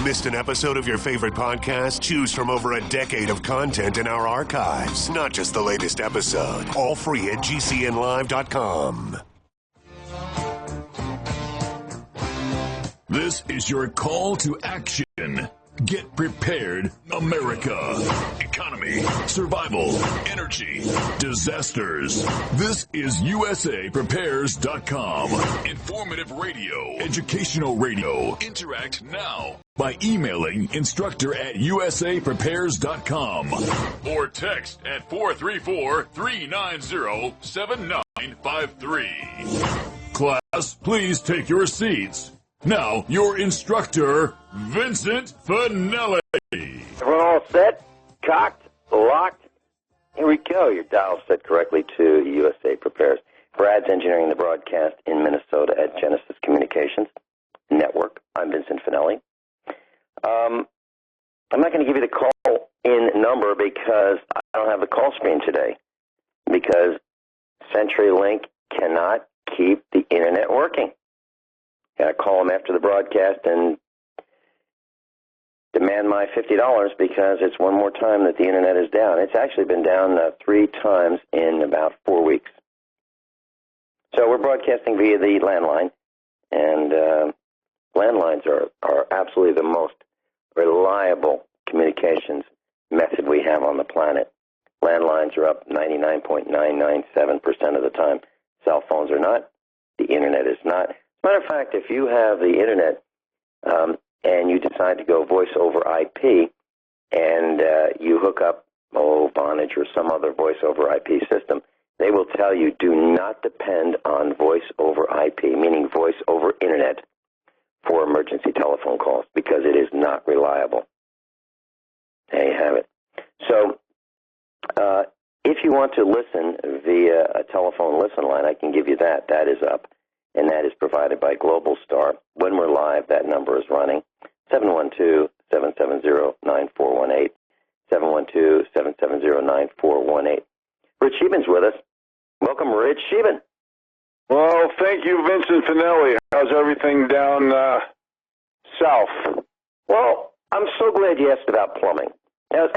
Missed an episode of your favorite podcast? Choose from over a decade of content in our archives, not just the latest episode. All free at GCNlive.com. This is your call to action. Get prepared, America. Economy, survival, energy, disasters. This is USAPrepares.com. Informative radio, educational radio. Interact now by emailing instructor@USAPrepares.com or text at 434-390-7953. Class, please take your seats. Now, your instructor, Vincent Finelli. Everyone all set? Cocked? Locked? Here we go. Your dial set correctly to USA Prepares. Brad's engineering the broadcast in Minnesota at Genesis Communications Network. I'm Vincent Finelli. I'm not going to give you the call-in number because I don't have the call screen today because CenturyLink cannot keep the Internet working. I call them after the broadcast and demand my $50 because it's one more time that the Internet is down. It's actually been down 3 times in about 4 weeks. So we're broadcasting via the landline, and landlines are absolutely the most reliable communications method we have on the planet. Landlines are up 99.997% of the time. Cell phones are not. The Internet is not. Matter of fact, if you have the Internet and you decide to go voice over IP and you hook up Vonage or some other voice over IP system, they will tell you do not depend on voice over IP, meaning voice over Internet, for emergency telephone calls because it is not reliable. There you have it. So if you want to listen via a telephone listen line, I can give you that. That is up. And that is provided by Global Star. When we're live, that number is running, 712-770-9418, 712-770-9418. Rich Scheben's with us. Welcome, Rich Scheben. Well, thank you, Vincent Finelli. How's everything down south? Well, I'm so glad you asked about plumbing. Yeah,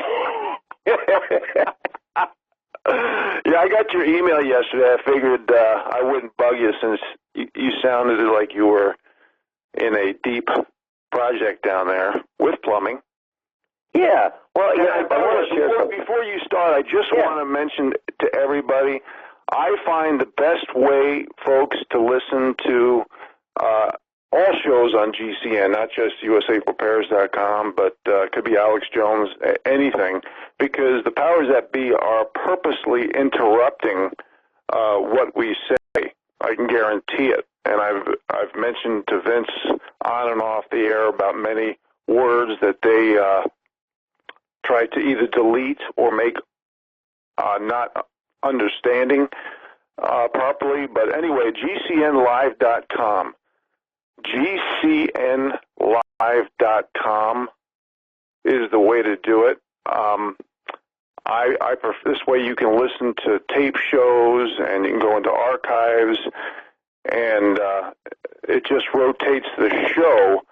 I got your email yesterday. I figured I wouldn't bug you since you sounded like you were in a deep project down there with plumbing. Yeah. Well, yeah, I want to share something. Before you start, I just want to mention to everybody, I find the best way, folks, to listen to all shows on GCN, not just USAPrepares.com, but could be Alex Jones, anything, because the powers that be are purposely interrupting what we say. I can guarantee it. And I've mentioned to Vince on and off the air about many words that they try to either delete or make not understanding properly. But anyway, GCNlive.com. GCNlive.com is the way to do it. I prefer this way. You can listen to tape shows and you can go into archives, and it just rotates the show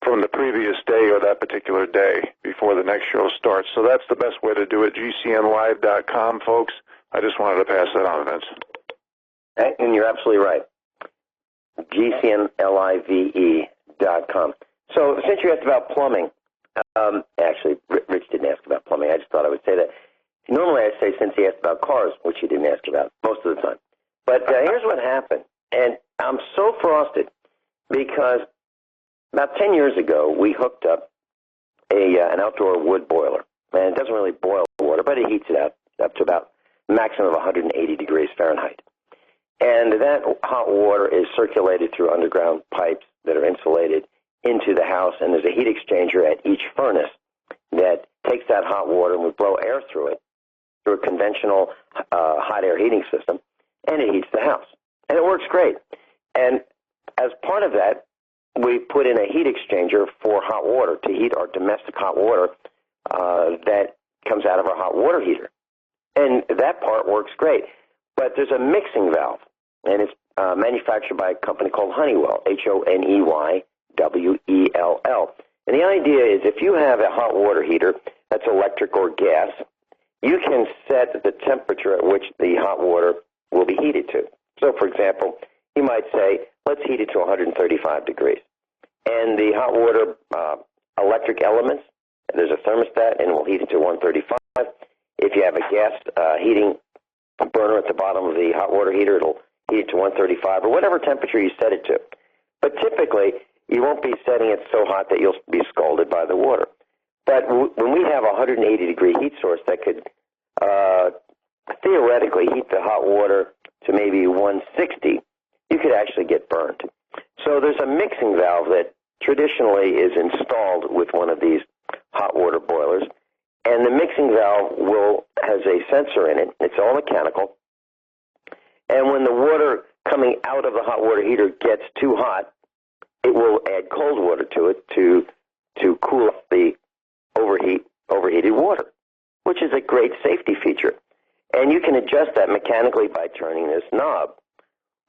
from the previous day or that particular day before the next show starts. So that's the best way to do it. GCNlive.com, folks. I just wanted to pass that on, Vince. And you're absolutely right. GCNlive.com. So since you asked about plumbing, actually, Rich didn't ask about plumbing. I just thought I would say that. Normally I say since he asked about cars, which he didn't ask about most of the time. But here's what happened. And I'm so frosted because about 10 years ago, we hooked up an outdoor wood boiler. And it doesn't really boil water, but it heats it up to about a maximum of 180 degrees Fahrenheit. And that hot water is circulated through underground pipes that are insulated into the house, and there's a heat exchanger at each furnace that takes that hot water and would blow air through it, through a conventional hot air heating system, and it heats the house. And it works great. And as part of that, we put in a heat exchanger for hot water to heat our domestic hot water that comes out of our hot water heater. And that part works great. But there's a mixing valve, and it's manufactured by a company called Honeywell, Honeywell. And the idea is if you have a hot water heater that's electric or gas, you can set the temperature at which the hot water will be heated to. So, for example, you might say, let's heat it to 135 degrees. And the hot water electric elements, there's a thermostat, and we'll heat it to 135. If you have a gas heating burner at the bottom of the hot water heater, it'll heat it to 135 or whatever temperature you set it to. But typically, you won't be setting it so hot that you'll be scalded by the water. But when we have a 180-degree heat source that could theoretically heat the hot water to maybe 160, you could actually get burned. So there's a mixing valve that traditionally is installed with one of these hot water boilers, and the mixing valve has a sensor in it. It's all mechanical. And when the water coming out of the hot water heater gets too hot, it will add cold water to it to cool off the overheated water, which is a great safety feature. And you can adjust that mechanically by turning this knob.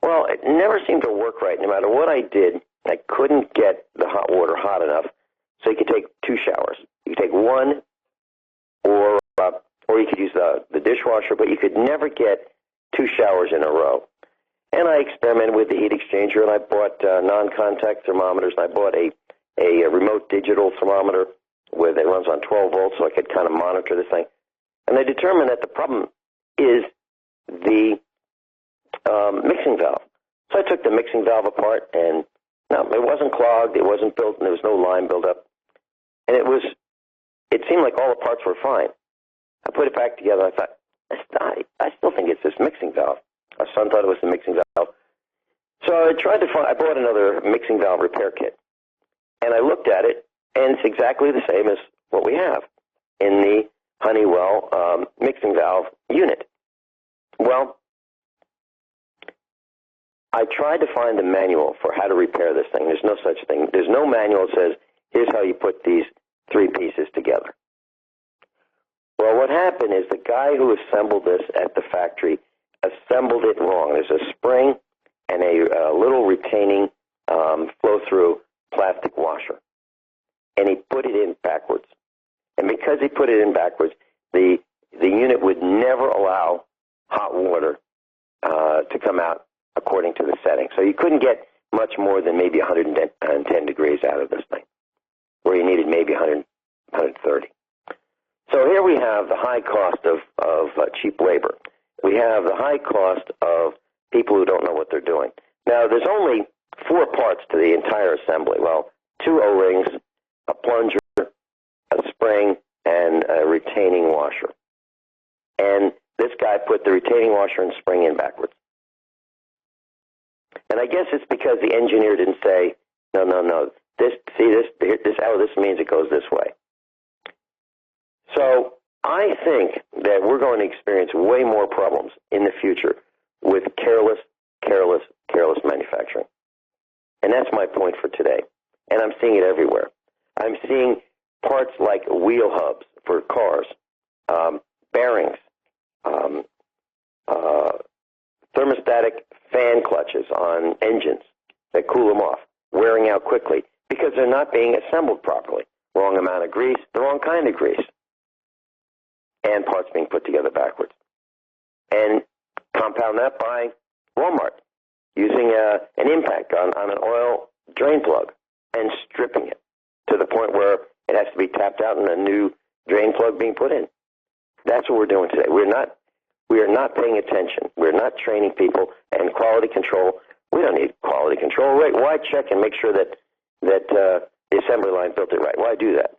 Well, it never seemed to work right. No matter what I did, I couldn't get the hot water hot enough so you could take 2 showers. You could take one, or you could use the dishwasher, but you could never get 2 showers in a row. And I experimented with the heat exchanger, and I bought non-contact thermometers, and I bought a remote digital thermometer that runs on 12 volts, so I could kind of monitor this thing. And I determined that the problem is the mixing valve. So I took the mixing valve apart, and no, it wasn't clogged, it wasn't built, and there was no line buildup. And it seemed like all the parts were fine. I put it back together, and I thought, I still think it's this mixing valve. Our son thought it was the mixing valve. So I bought another mixing valve repair kit. And I looked at it, and it's exactly the same as what we have in the Honeywell mixing valve unit. Well, I tried to find the manual for how to repair this thing. There's no such thing. There's no manual that says, here's how you put these 3 pieces together. Well, what happened is the guy who assembled this at the factory assembled it wrong. There's a spring and a little retaining flow-through plastic washer. And he put it in backwards. And because he put it in backwards, the unit would never allow hot water to come out according to the setting. So you couldn't get much more than maybe 110 degrees out of this thing, where you needed maybe 130. So here we have the high cost of cheap labor. We have the high cost of people who don't know what they're doing. Now, there's only 4 parts to the entire assembly. Well, 2 O-rings, a plunger, a spring, and a retaining washer. And this guy put the retaining washer and spring in backwards. And I guess it's because the engineer didn't say, no, this how this means it goes this way. So I think that we're going to experience way more problems in the future with careless manufacturing. And that's my point for today. And I'm seeing it everywhere. I'm seeing parts like wheel hubs for cars, bearings, thermostatic fan clutches on engines that cool them off, wearing out quickly because they're not being assembled properly. Wrong amount of grease, the wrong kind of grease, and parts being put together backwards. And compound that by Walmart using an impact on an oil drain plug and stripping it to the point where it has to be tapped out and a new drain plug being put in. That's what we're doing today. We are not paying attention. We're not training people, and quality control. We don't need quality control. Right? Why check and make sure that the assembly line built it right? Why do that?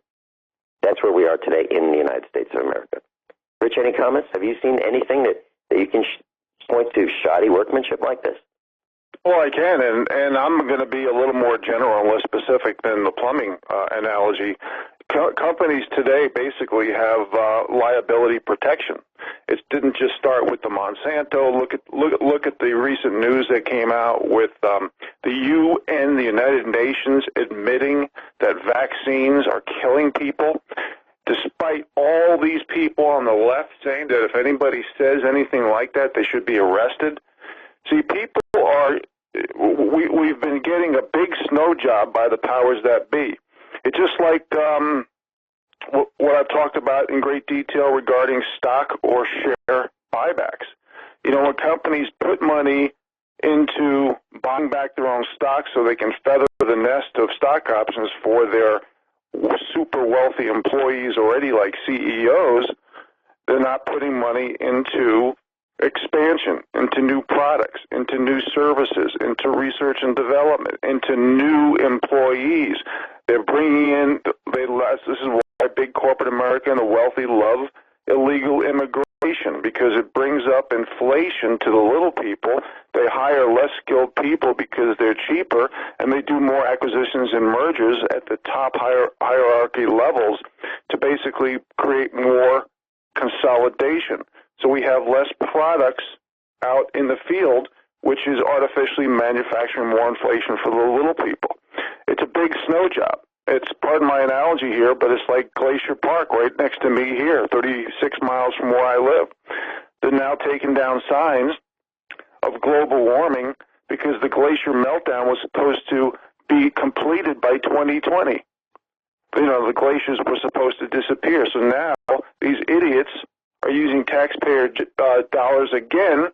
That's where we are today in the United States of America. Rich, any comments? Have you seen anything that you can point to shoddy workmanship like this? Well, I can, and I'm going to be a little more general and less specific than the plumbing analogy. Companies today basically have liability protection. It didn't just start with the Monsanto. Look at the recent news that came out with the UN, the United Nations, admitting that vaccines are killing people, despite all these people on the left saying that if anybody says anything like that, they should be arrested. See, we've been getting a big snow job by the powers that be. It's just like what I've talked about in great detail regarding stock or share buybacks. You know, when companies put money into buying back their own stock so they can feather the nest of stock options for their super wealthy employees already like CEOs, they're not putting money into expansion, into new products, into new services, into research and development, into new employees. They're bringing in, this is why big corporate America and the wealthy love illegal immigration, because it brings up inflation to the little people. They hire less skilled people because they're cheaper, and they do more acquisitions and mergers at the top hierarchy levels to basically create more consolidation. So we have less products out in the field, which is artificially manufacturing more inflation for the little people. It's a big snow job. It's, pardon my analogy here, but it's like Glacier Park right next to me here, 36 miles from where I live. They're now taking down signs of global warming because the glacier meltdown was supposed to be completed by 2020. You know, the glaciers were supposed to disappear. So now these idiots are using taxpayer dollars again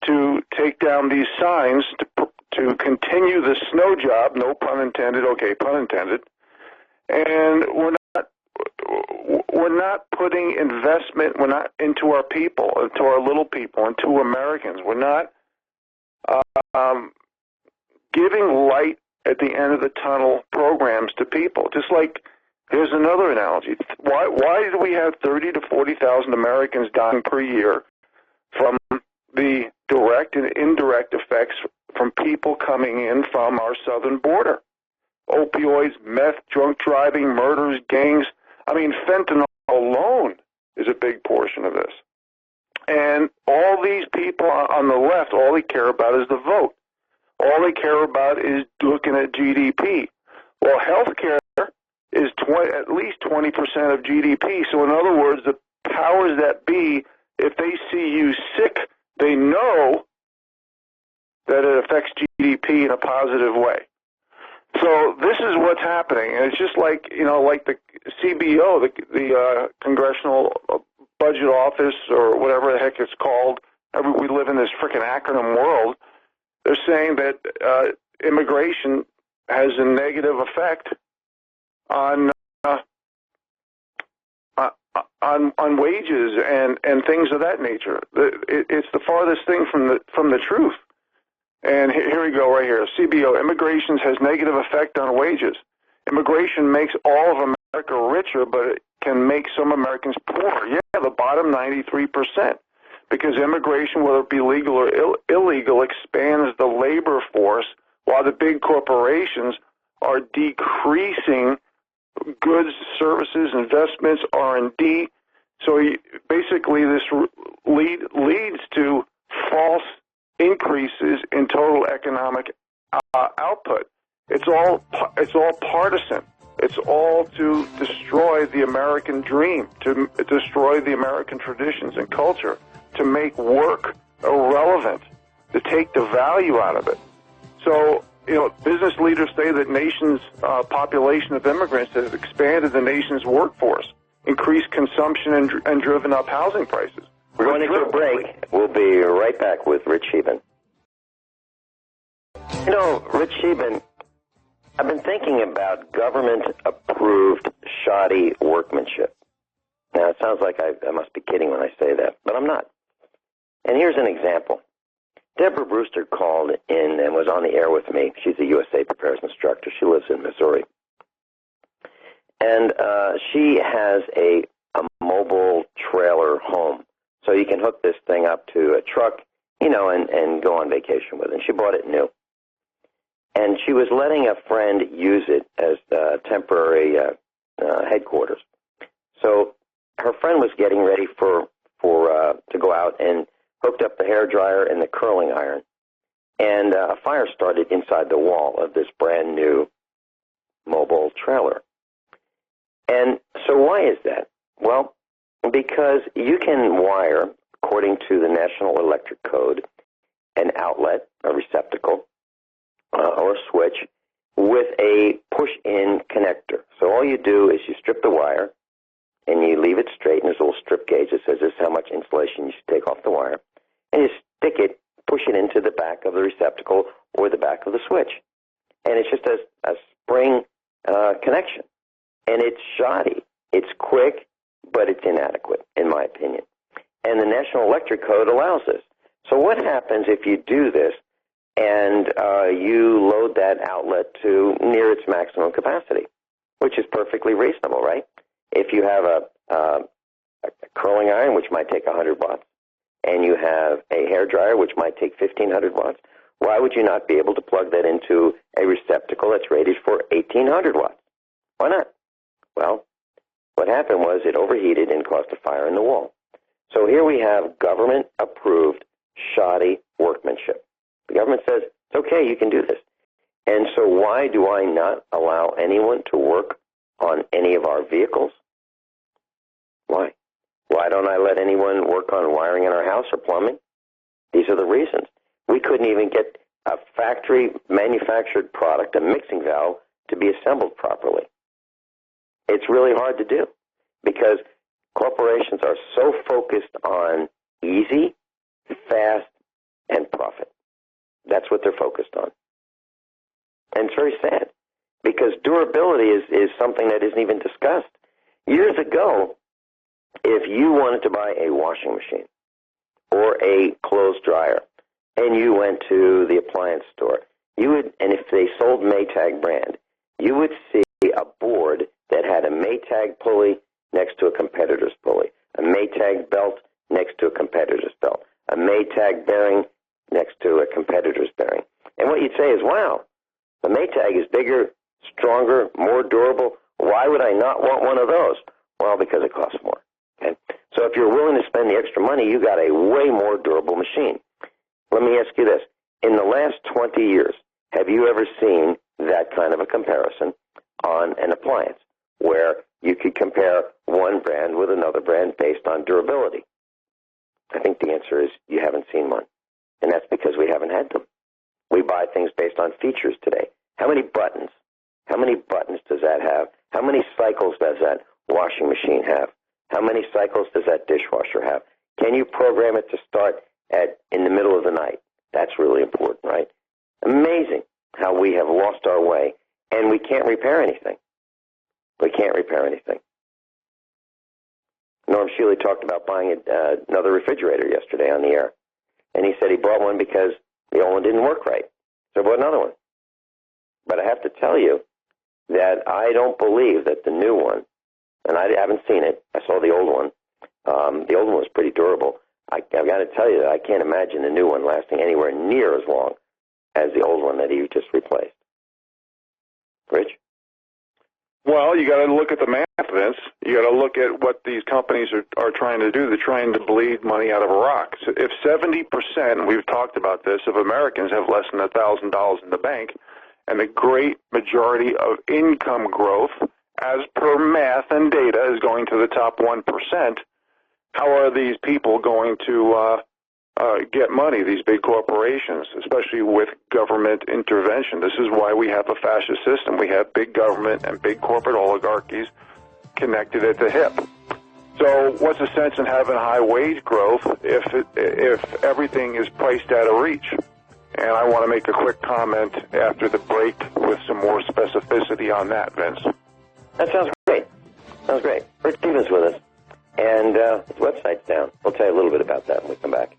to take down these signs to continue the snow job, no pun intended, okay, pun intended, and we're not putting investment, we're not into our people, into our little people, into Americans. We're not giving light at the end of the tunnel programs to people. Just like, here's another analogy. Why do we have 30 to 40,000 Americans dying per year from the direct and indirect effects from people coming in from our southern border? Opioids, meth, drunk driving, murders, gangs. I mean, fentanyl alone is a big portion of this. And all these people on the left, all they care about is the vote. All they care about is looking at GDP. Well, healthcare is at least 20% of GDP. So in other words, the powers that be, if they see you sick, they know that it affects GDP in a positive way. So this is what's happening, and it's just like, you know, like the CBO, the Congressional Budget Office, or whatever the heck it's called. We live in this freaking acronym world. They're saying that immigration has a negative effect on wages and things of that nature. It's the farthest thing from the truth. And here we go right here. CBO, immigration has negative effect on wages. Immigration makes all of America richer, but it can make some Americans poorer. Yeah, the bottom 93%. Because immigration, whether it be legal or illegal, expands the labor force, while the big corporations are decreasing goods, services, investments, R&D. So basically this leads to false increases in total economic output. It's all partisan. It's all to destroy the American dream, to destroy the American traditions and culture, to make work irrelevant, to take the value out of it. So, you know, business leaders say that nation's population of immigrants has expanded the nation's workforce, increased consumption, and driven up housing prices. We're going into a break. We'll be right back with Rich Scheben. You know, Rich Scheben, I've been thinking about government-approved shoddy workmanship. Now, it sounds like I must be kidding when I say that, but I'm not. And here's an example. Deborah Brewster called in and was on the air with me. She's a USA Prepares instructor. She lives in Missouri. And she has a mobile trailer home. So you can hook this thing up to a truck, you know, and go on vacation with it. And she bought it new. And she was letting a friend use it as temporary headquarters. So her friend was getting ready to go out and hooked up the hairdryer and the curling iron. And a fire started inside the wall of this brand new mobile trailer. And so why is that? Well, because you can wire, according to the National Electric Code, an outlet, a receptacle, or a switch with a push-in connector. So all you do is you strip the wire, and you leave it straight, and there's a little strip gauge that says this is how much insulation you should take off the wire, and you stick it, push it into the back of the receptacle or the back of the switch. And it's just a spring connection. And it's shoddy. It's quick, but it's inadequate, in my opinion. And the National Electric Code allows this. So what happens if you do this and you load that outlet to near its maximum capacity, which is perfectly reasonable, right? If you have a curling iron, which might take 100 watts, and you have a hair dryer, which might take 1,500 watts, why would you not be able to plug that into a receptacle that's rated for 1,800 watts? Why not? Well, what happened was it overheated and caused a fire in the wall. So here we have government-approved shoddy workmanship. The government says, it's okay, you can do this. And so why do I not allow anyone to work on any of our vehicles? Why? Why don't I let anyone work on wiring in our house or plumbing? These are the reasons. We couldn't even get a factory-manufactured product, a mixing valve, to be assembled properly. It's really hard to do because corporations are so focused on easy, fast, and profit. That's what they're focused on. And it's very sad because durability is something that isn't even discussed. Years ago, if you wanted to buy a washing machine or a clothes dryer and you went to the appliance store, you would, and if they sold Maytag brand, you would see a board that had a Maytag pulley next to a competitor's pulley, a Maytag belt next to a competitor's belt, a Maytag bearing next to a competitor's bearing. And what you'd say is, wow, the Maytag is bigger, stronger, more durable. Why would I not want one of those? Well, because it costs more. Okay? So if you're willing to spend the extra money, you got a way more durable machine. Let me ask you this. In the last 20 years, have you ever seen that kind of a comparison on an appliance where you could compare one brand with another brand based on durability? I think the answer is you haven't seen one. And that's because we haven't had them. We buy things based on features today. How many buttons? How many buttons does that have? How many cycles does that washing machine have? How many cycles does that dishwasher have? Can you program it to start in the middle of the night? That's really important, right? Amazing how we have lost our way, and we can't repair anything. We can't repair anything. Norm Shealy talked about buying another refrigerator yesterday on the air, and he said he bought one because the old one didn't work right. So I bought another one. But I have to tell you that I don't believe that the new one, and I haven't seen it. I saw the old one. The old one was pretty durable. I've got to tell you that I can't imagine the new one lasting anywhere near as long as the old one that he just replaced. Rich? Well, you got to look at the math, Vince. You got to look at what these companies are trying to do. They're trying to bleed money out of a rock. So if 70%, and we've talked about this, of Americans have less than $1,000 in the bank, and the great majority of income growth, as per math and data, is going to the top 1%, how are these people going to get money, these big corporations, especially with government intervention? This is why we have a fascist system. We have big government and big corporate oligarchies connected at the hip. So what's the sense in having high wage growth if everything is priced out of reach? And I want to make a quick comment after the break with some more specificity on that, Vince. That sounds great. Sounds great. Rich Stevens with us. And his website's down. We'll tell you a little bit about that when we come back.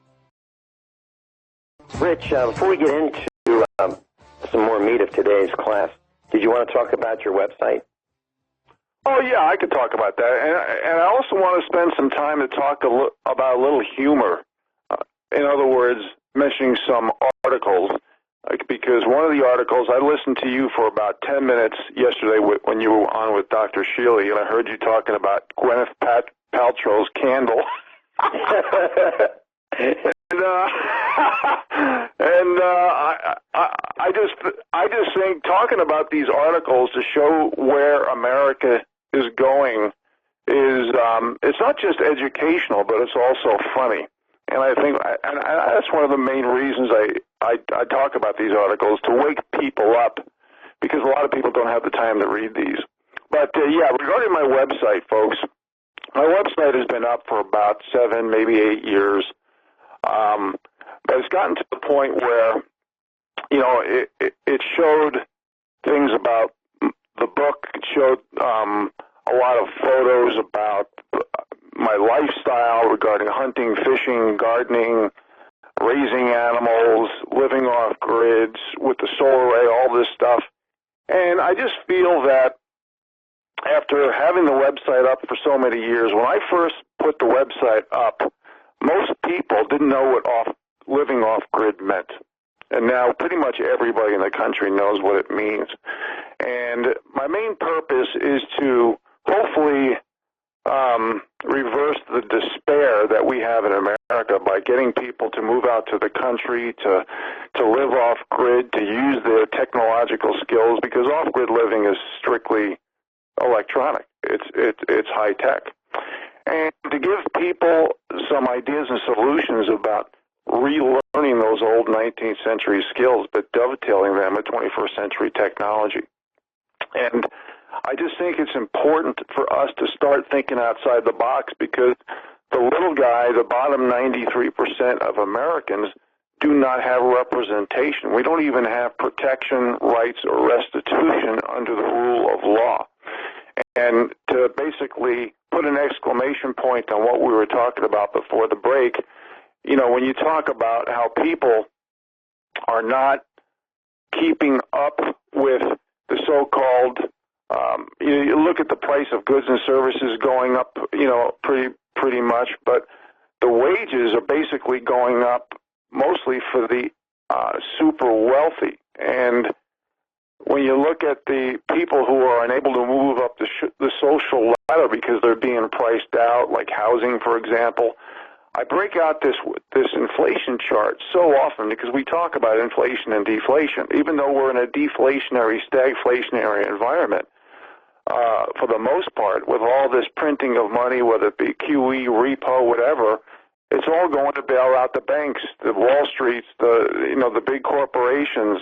Rich, before we get into some more meat of today's class, did you want to talk about your website? Oh, yeah, I could talk about that. And I also want to spend some time to talk about a little humor. In other words, mentioning some articles, because one of the articles, I listened to you for about 10 minutes yesterday when you were on with Dr. Shealy, and I heard you talking about Gwyneth Paltrow's candle. I just think talking about these articles to show where America is going is it's not just educational, but it's also funny. And I think and that's one of the main reasons I talk about these articles, to wake people up because a lot of people don't have the time to read these. But, regarding my website, folks, my website has been up for about 7, maybe 8 years. But it's gotten to the point where, it showed things about the book. It showed a lot of photos about my lifestyle regarding hunting, fishing, gardening, raising animals, living off grids with the solar array, all this stuff. And I just feel that after having the website up for so many years, when I first put the website up, most people didn't know what living off-grid meant. And now pretty much everybody in the country knows what it means. And my main purpose is to hopefully reverse the despair that we have in America by getting people to move out to the country, to live off-grid, to use their technological skills, because off-grid living is strictly electronic. It's high-tech. And to give people some ideas and solutions about relearning those old 19th century skills, but dovetailing them with 21st century technology. And I just think it's important for us to start thinking outside the box, because the little guy, the bottom 93% of Americans, do not have representation. We don't even have protection, rights, or restitution under the rule of law. And to basically put an exclamation point on what we were talking about before the break, when you talk about how people are not keeping up with the so-called, you look at the price of goods and services going up, pretty much, but the wages are basically going up mostly for the super wealthy. And when you look at the people who are unable to move up the social ladder because they're being priced out, like housing, for example, I break out this inflation chart so often because we talk about inflation and deflation, even though we're in a deflationary, stagflationary environment. For the most part, with all this printing of money, whether it be QE, repo, whatever, it's all going to bail out the banks, the Wall Streets, the big corporations,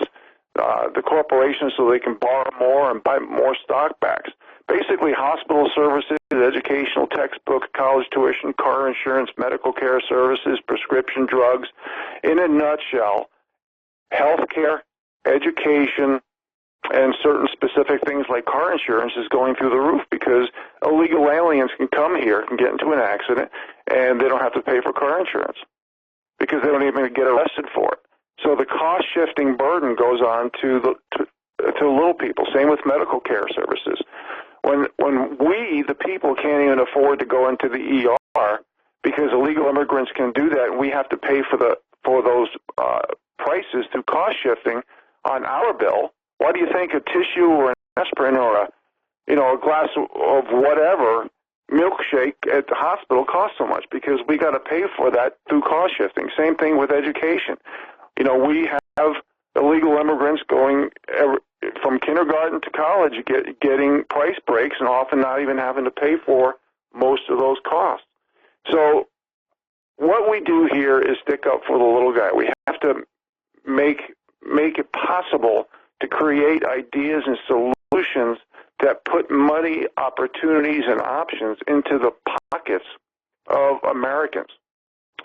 so they can borrow more and buy more stock backs. Basically, hospital services, educational textbooks, college tuition, car insurance, medical care services, prescription drugs. In a nutshell, healthcare, education, and certain specific things like car insurance is going through the roof because illegal aliens can come here, can get into an accident, and they don't have to pay for car insurance because they don't even get arrested for it. So the cost-shifting burden goes on to little people. Same with medical care services. When we, the people, can't even afford to go into the ER because illegal immigrants can do that, and we have to pay for those prices through cost-shifting on our bill, why do you think a tissue or an aspirin or a glass of whatever milkshake at the hospital costs so much? Because we got to pay for that through cost shifting. Same thing with education. We have illegal immigrants going from kindergarten to college, getting price breaks, and often not even having to pay for most of those costs. So what we do here is stick up for the little guy. We have to make it possible to create ideas and solutions that put money, opportunities, and options into the pockets of Americans.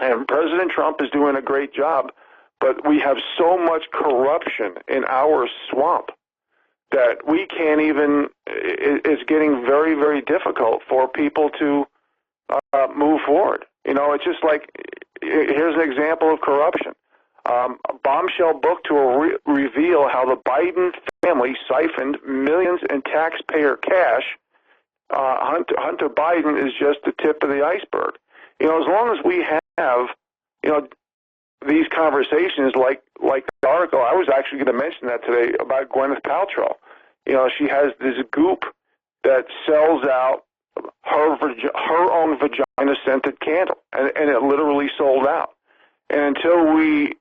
And President Trump is doing a great job, but we have so much corruption in our swamp that we can't even, it's getting very, very difficult for people to move forward. It's just like, here's an example of corruption. A bombshell book to reveal how the Biden family siphoned millions in taxpayer cash. Hunter Biden is just the tip of the iceberg. As long as we have, these conversations like the article, I was actually going to mention that today about Gwyneth Paltrow. She has this goop that sells out her own vagina-scented candle, and it literally sold out. And until we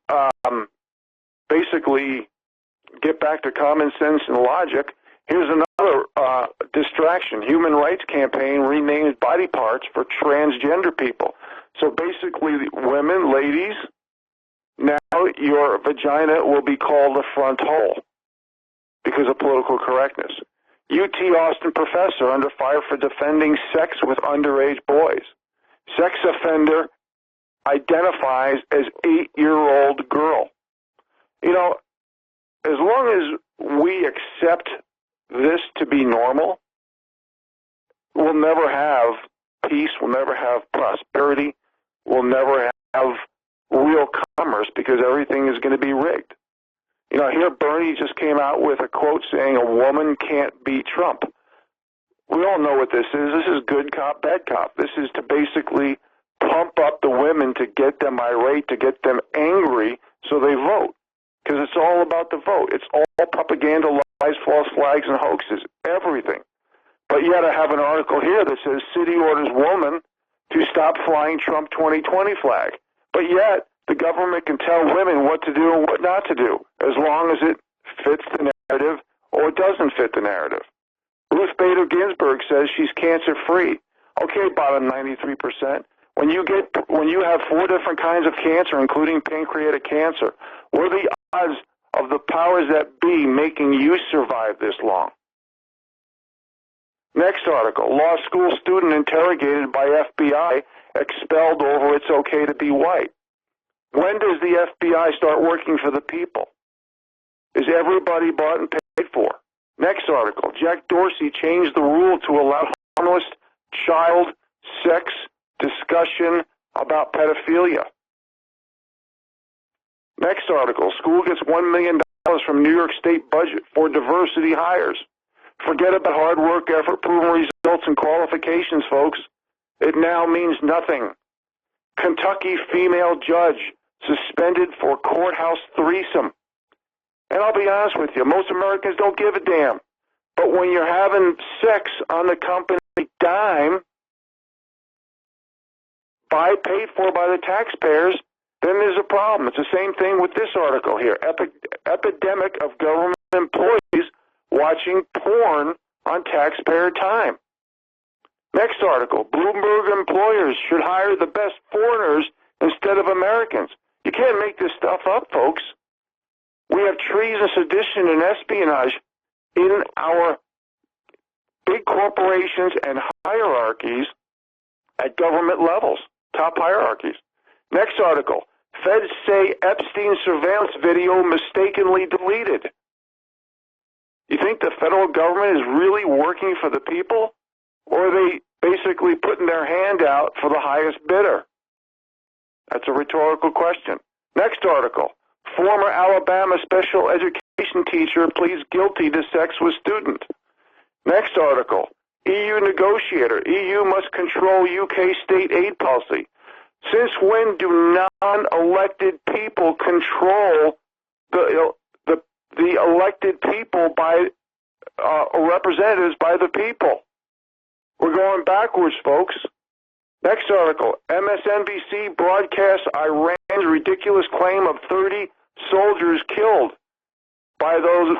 basically get back to common sense and logic, here's another distraction. Human Rights Campaign renames body parts for transgender people. So basically, women, ladies, now your vagina will be called the front hole. because of political correctness. UT Austin professor under fire for defending sex with underage boys. Sex offender identifies as 8-year-old girl. You know, as long as we accept this to be normal, we'll never have peace, we'll never have prosperity, we'll never have real commerce because everything is going to be rigged. You know, here Bernie just came out with a quote saying a woman can't beat Trump. We all know what this is. This is good cop, bad cop. This is to basically pump up the women to get them irate, to get them angry so they vote. Because it's all about the vote. It's all propaganda, lies, false flags, and hoaxes. Everything. But yet I have an article here that says city orders woman to stop flying Trump 2020 flag. But yet the government can tell women what to do and what not to do, as long as it fits the narrative or it doesn't fit the narrative. Ruth Bader Ginsburg says she's cancer-free. Okay, bottom 93%. When you have 4 different kinds of cancer, including pancreatic cancer, what are the odds of the powers that be making you survive this long? Next article, law school student interrogated by FBI, expelled over it's okay to be white. When does the FBI start working for the people? Is everybody bought and paid for? Next article, Jack Dorsey changed the rule to allow harmless child sex discussion about pedophilia. Next article, school gets $1 million from New York State budget for diversity hires. Forget about hard work, effort, proven results, and qualifications, folks. It now means nothing. Kentucky female judge suspended for courthouse threesome. And I'll be honest with you, most Americans don't give a damn. But when you're having sex on the company dime, paid for by the taxpayers, then there's a problem. It's the same thing with this article here. Epidemic of government employees watching porn on taxpayer time. Next article, Bloomberg employers should hire the best foreigners instead of Americans. You can't make this stuff up, folks. We have treason, sedition, and espionage in our big corporations and hierarchies at government levels, top hierarchies. Next article, feds say Epstein surveillance video mistakenly deleted. You think the federal government is really working for the people, or are they basically putting their hand out for the highest bidder? That's a rhetorical question. Next article, former Alabama special education teacher pleads guilty to sex with student. Next article, EU negotiator, EU must control UK state aid policy. Since when do non-elected people control the elected people by representatives by the people? We're going backwards, folks. Next article, MSNBC broadcasts Iran's ridiculous claim of 30 soldiers killed by those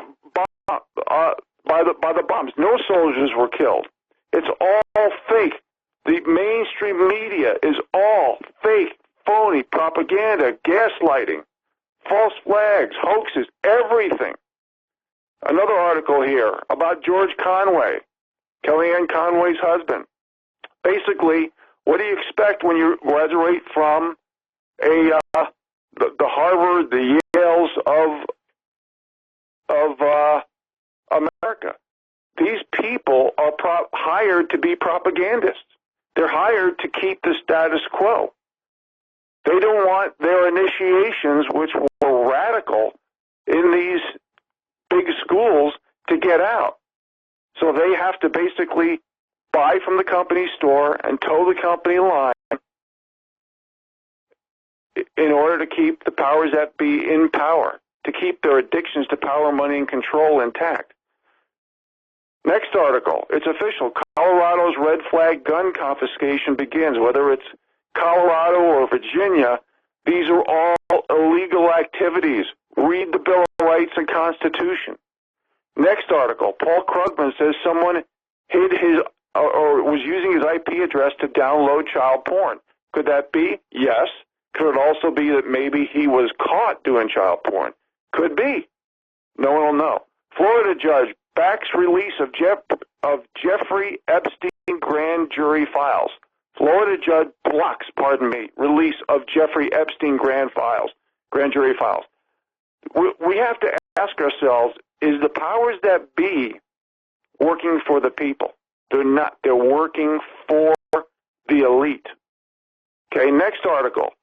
by the bombs. No soldiers were killed. It's all fake. The mainstream media is all fake, phony propaganda, gaslighting, false flags, hoaxes, everything. Another article here about George Conway, Kellyanne Conway's husband. Basically, what do you expect when you graduate from the Harvard, the Yales of America? These people are hired to be propagandists. They're hired to keep the status quo. They don't want their initiations, which were radical in these big schools, to get out. So they have to basically buy from the company store and toe the company line in order to keep the powers that be in power, to keep their addictions to power, money, and control intact. Next article, it's official. Colorado's red flag gun confiscation begins. Whether it's Colorado or Virginia, these are all illegal activities. Read the Bill of Rights and Constitution. Next article, Paul Krugman says someone hid his or was using his IP address to download child porn. Could that be? Yes. Could it also be that maybe he was caught doing child porn? Could be. No one will know. Florida judge backs release of Jeffrey Epstein grand jury files. Florida judge blocks, release of Jeffrey Epstein grand jury files. We have to ask ourselves, is the powers that be working for the people? They're not. They're working for the elite. Okay, next article.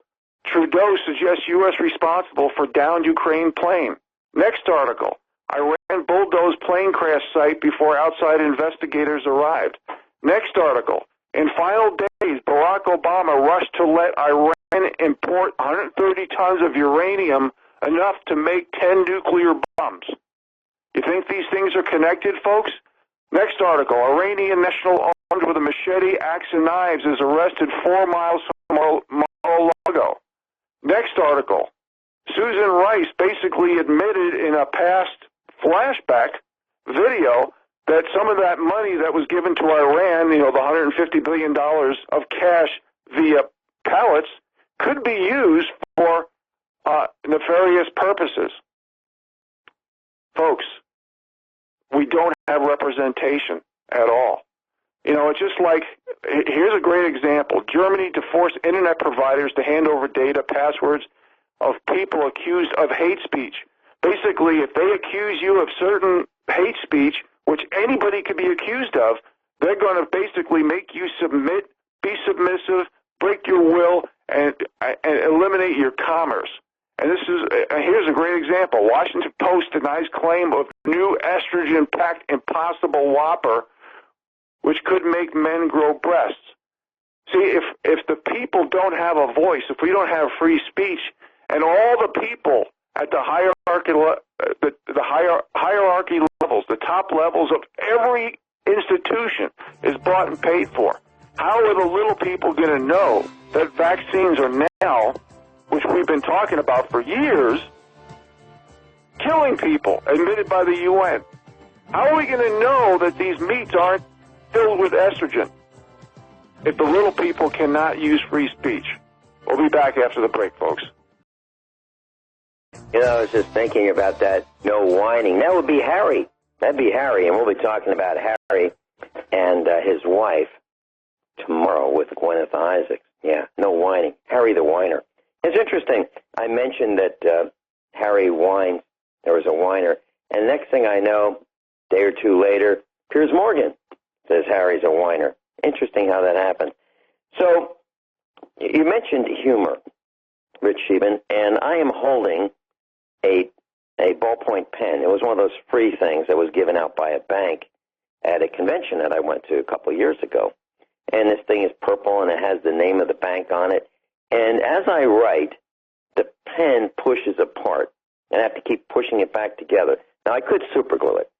Trudeau suggests U.S. responsible for downed Ukraine plane. Next article. Iran bulldozed plane crash site before outside investigators arrived. Next article. In final days, Barack Obama rushed to let Iran import 130 tons of uranium, enough to make 10 nuclear bombs. You think these things are connected, folks? Next article. Iranian national armed with a machete, axe, and knives is arrested 4 miles from Mar-a-Lago. Next article. Susan Rice basically admitted in a past flashback video that some of that money that was given to Iran, the $150 billion of cash via pallets, could be used for nefarious purposes. Folks, we don't have representation at all. It's just like, here's a great example. Germany to force internet providers to hand over data, passwords of people accused of hate speech. Basically, if they accuse you of certain hate speech, which anybody could be accused of, they're going to basically make you submit, be submissive, break your will, and eliminate your commerce. And here's a great example. Washington Post denies claim of new estrogen-packed Impossible Whopper, which could make men grow breasts. See, if the people don't have a voice, if we don't have free speech, and all the people at the hierarchy levels, the top levels of every institution is bought and paid for, how are the little people going to know that vaccines are now, which we've been talking about for years, killing people, admitted by the UN? How are we going to know that these meats aren't filled with estrogen if the little people cannot use free speech? We'll be back after the break, folks. I was just thinking about that, no whining. That would be Harry. That'd be Harry, and we'll be talking about Harry and his wife tomorrow with Gwyneth Isaacs. Yeah, no whining. Harry the whiner. It's interesting. I mentioned that Harry whined. There was a whiner. And next thing I know, a day or two later, Piers Morgan says Harry's a whiner. Interesting how that happened. So you mentioned humor, Rich Scheben, and I am holding a ballpoint pen. It was one of those free things that was given out by a bank at a convention that I went to a couple of years ago. And this thing is purple, and it has the name of the bank on it. And as I write, the pen pushes apart, and I have to keep pushing it back together. Now, I could superglue it,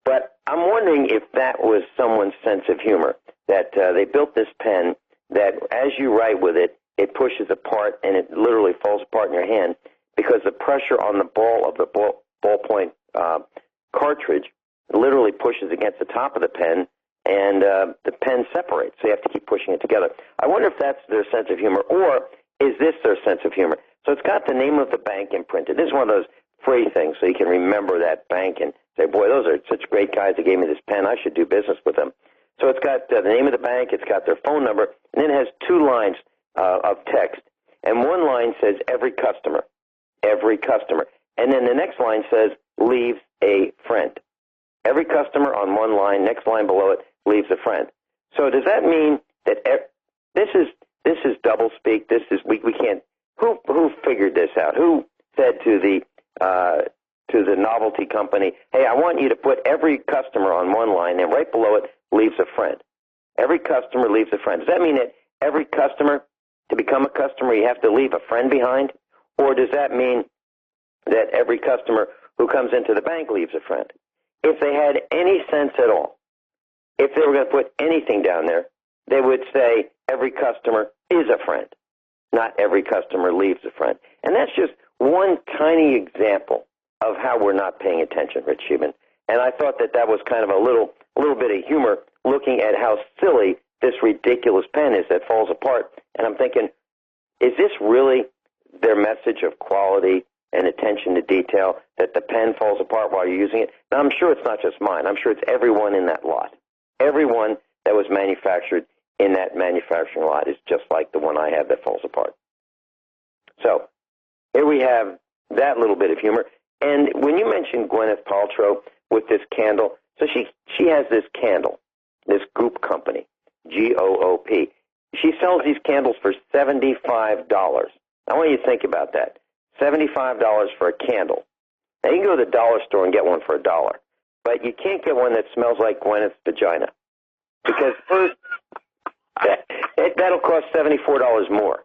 but I'm wondering if that was someone's sense of humor, that they built this pen that as you write with it, it pushes apart, and it literally falls apart in your hand because the pressure on the ball of the ballpoint cartridge literally pushes against the top of the pen, and the pen separates, so you have to keep pushing it together. I wonder if that's their sense of humor, or is this their sense of humor? So it's got the name of the bank imprinted. This is one of those free things, so you can remember that bank and say, boy, those are such great guys that gave me this pen. I should do business with them. So it's got the name of the bank, it's got their phone number, and then it has 2 lines of text. And one line says, every customer. And then the next line says, leaves a friend. Every customer on one line, next line below it, leaves a friend. So does that mean that this is double speak? This is we can't. Who figured this out? Who said to the novelty company, hey, I want you to put every customer on one line, and right below it leaves a friend. Every customer leaves a friend. Does that mean that every customer, to become a customer, you have to leave a friend behind? Or does that mean that every customer who comes into the bank leaves a friend? If they had any sense at all, if they were going to put anything down there, they would say every customer is a friend, not every customer leaves a friend. And that's just one tiny example of how we're not paying attention, Rich Scheben. And I thought that was kind of a little bit of humor, looking at how silly this ridiculous pen is that falls apart. And I'm thinking, is this really their message of quality and attention to detail that the pen falls apart while you're using it. Now, I'm sure it's not just mine. I'm sure it's everyone in that lot. Everyone that was manufactured in that manufacturing lot is just like the one I have that falls apart. So here we have that little bit of humor. And when you mentioned Gwyneth Paltrow with this candle, so she has this candle, this Goop company, Goop. She sells these candles for $75. I want you to think about that. $75 for a candle. Now, you can go to the dollar store and get one for $1, but you can't get one that smells like Gwyneth's vagina. Because first, that'll cost $74 more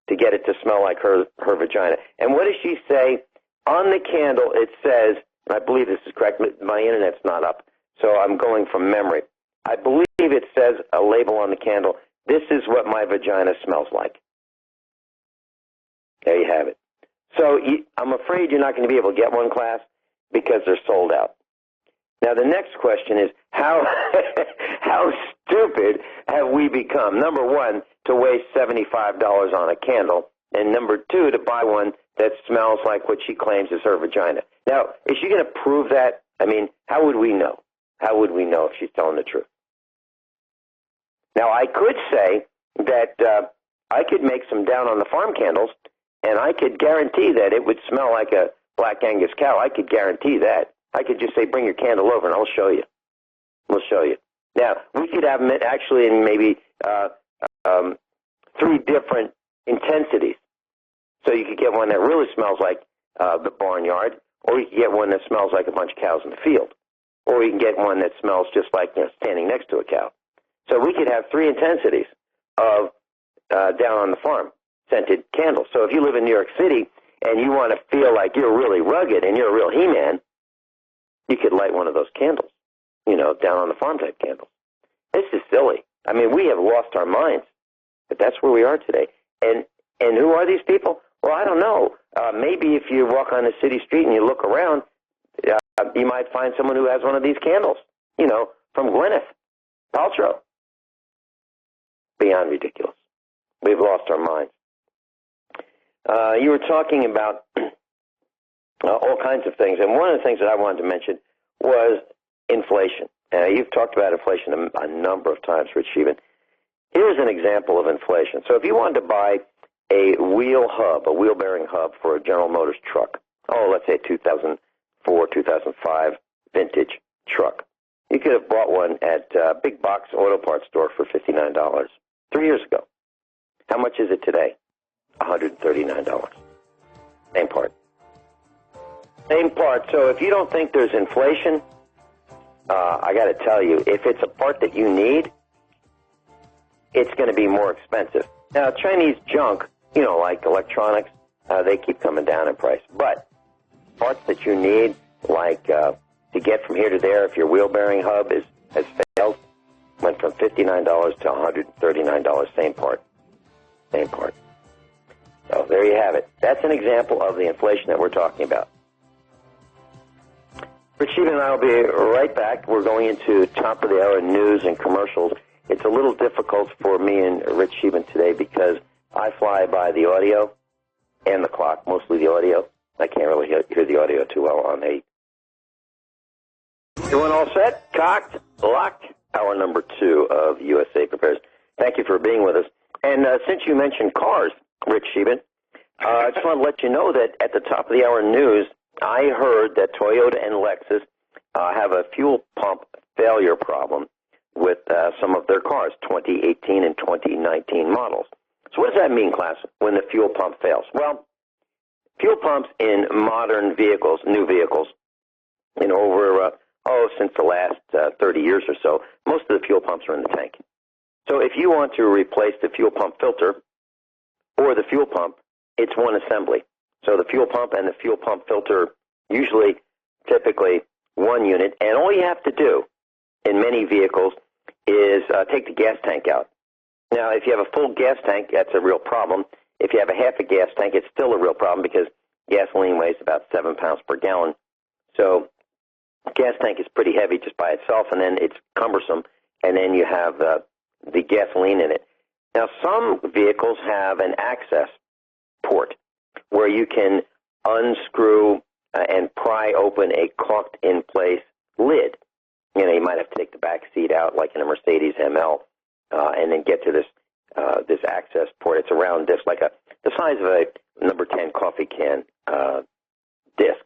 to get it to smell like her vagina. And what does she say? On the candle, it says, and I believe this is correct, my internet's not up, so I'm going from memory. I believe it says a label on the candle, this is what my vagina smells like. There you have it. So I'm afraid you're not going to be able to get one, class, because they're sold out. Now, the next question is, how stupid have we become? Number one, to waste $75 on a candle, and number two, to buy one that smells like what she claims is her vagina. Now, is she going to prove that? I mean, how would we know? How would we know if she's telling the truth? Now, I could say that I could make some down-on-the-farm candles, and I could guarantee that it would smell like a Black Angus cow. I could guarantee that. I could just say, bring your candle over, and I'll show you. We'll show you. Now, we could have them actually in maybe 3 different intensities. So you could get one that really smells like the barnyard, or you could get one that smells like a bunch of cows in the field, or you can get one that smells just like standing next to a cow. So we could have 3 intensities of down on the farm scented candles. So if you live in New York City and you want to feel like you're really rugged and you're a real He-Man, you could light one of those candles, down on the farm type candles. This is silly. I mean, we have lost our minds, but that's where we are today. And who are these people? Well, I don't know. Maybe if you walk on the city street and you look around, you might find someone who has one of these candles, from Gwyneth Paltrow. Beyond ridiculous. We've lost our minds. You were talking about all kinds of things, and one of the things that I wanted to mention was inflation. You've talked about inflation a number of times, Rich Scheben. Here's an example of inflation. So if you wanted to buy a wheel bearing hub for a General Motors truck, let's say a 2004, 2005 vintage truck, you could have bought one at a big box auto parts store for $59 3 years ago. How much is it today? $139. Same part. Same part. So if you don't think there's inflation, I got to tell you, if it's a part that you need, it's going to be more expensive. Now, Chinese junk, like electronics, they keep coming down in price. But parts that you need, like to get from here to there, if your wheel bearing hub has failed, went from $59 to $139. Same part. Same part. So there you have it. That's an example of the inflation that we're talking about. Rich Scheben and I will be right back. We're going into top of the hour news and commercials. It's a little difficult for me and Rich Scheben today because I fly by the audio and the clock, mostly the audio. I can't really hear the audio too well on the... Everyone all set? Cocked? Locked? Hour number 2 of USA Prepares. Thank you for being with us. And since you mentioned cars, Rich Scheben, I just want to let you know that at the top of the hour news, I heard that Toyota and Lexus have a fuel pump failure problem with some of their cars, 2018 and 2019 models. So what does that mean, class, when the fuel pump fails? Well, fuel pumps in modern vehicles, new vehicles, since the last 30 years or so, most of the fuel pumps are in the tank. So if you want to replace the fuel pump filter or the fuel pump, it's one assembly. So the fuel pump and the fuel pump filter, typically one unit, and all you have to do in many vehicles is take the gas tank out. Now, if you have a full gas tank, that's a real problem. If you have a half a gas tank, it's still a real problem because gasoline weighs about 7 pounds per gallon. So gas tank is pretty heavy just by itself, and then it's cumbersome, and then you have the gasoline in it. Now, some vehicles have an access port where you can unscrew and pry open a caulked-in-place lid. You might have to take the back seat out, like in a Mercedes ML, and then get to this access port. It's a round disc, like the size of a number 10 coffee can disc.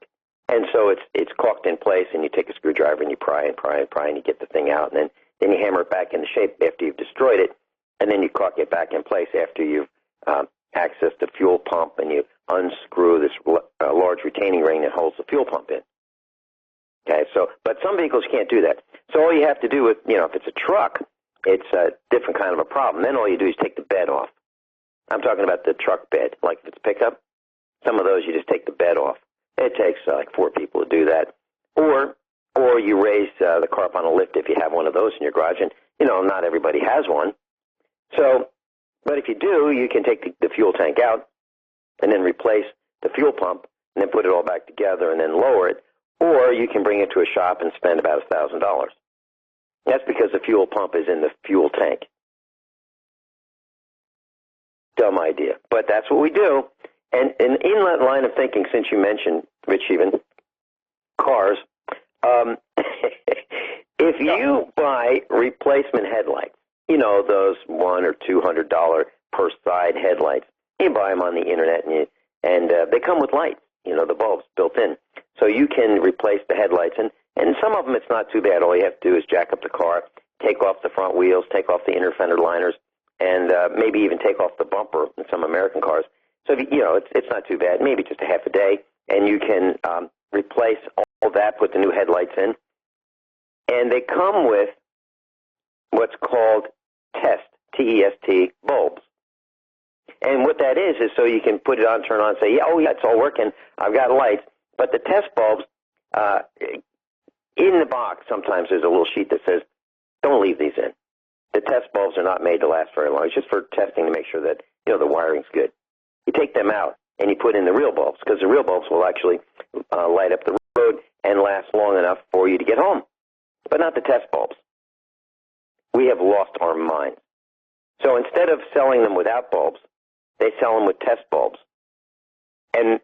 And so it's caulked in place, and you take a screwdriver and you pry and pry and pry, and you get the thing out, and then you hammer it back into shape after you've destroyed it, and then you caulk it back in place after you've accessed the fuel pump, and you unscrew this large retaining ring that holds the fuel pump in. Okay, but some vehicles can't do that. So all you have to do with, if it's a truck, it's a different kind of a problem. Then all you do is take the bed off. I'm talking about the truck bed, like if it's a pickup. Some of those you just take the bed off. It takes like 4 people to do that. Or you raise the car up on a lift if you have one of those in your garage, and not everybody has one. So, but if you do, you can take the fuel tank out and then replace the fuel pump and then put it all back together and then lower it. Or you can bring it to a shop and spend about $1,000. That's because the fuel pump is in the fuel tank. Dumb idea, but that's what we do. And in that line of thinking, since you mentioned, Rich, even cars, if you buy replacement headlights, those $100 or $200 per side headlights, you buy them on the internet, and they come with lights, the bulbs built in. So you can replace the headlights, and some of them it's not too bad. All you have to do is jack up the car, take off the front wheels, take off the inner fender liners, and maybe even take off the bumper in some American cars. So, it's not too bad, maybe just a half a day, and you can replace all that, put the new headlights in. And they come with what's called test, T-E-S-T, bulbs. And what that is so you can put it on, turn on, say, yeah, it's all working, I've got lights. But the test bulbs, in the box, sometimes there's a little sheet that says, don't leave these in. The test bulbs are not made to last very long. It's just for testing to make sure that, the wiring's good. You take them out and you put in the real bulbs, because the real bulbs will actually light up the road and last long enough for you to get home, but not the test bulbs. We have lost our minds. So instead of selling them without bulbs, they sell them with test bulbs. And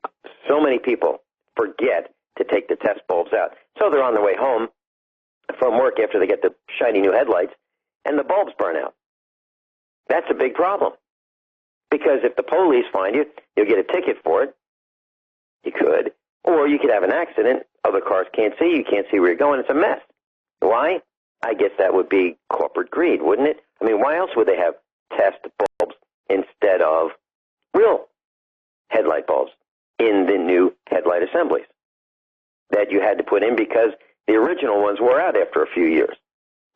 so many people forget to take the test bulbs out. So they're on their way home from work after they get the shiny new headlights, and the bulbs burn out. That's a big problem. Because if the police find you, you'll get a ticket for it. You could. Or you could have an accident. Other cars can't see. You can't see where you're going. It's a mess. Why? I guess that would be corporate greed, wouldn't it? I mean, why else would they have test bulbs instead of real headlight bulbs in the new headlight assemblies that you had to put in because the original ones wore out after a few years?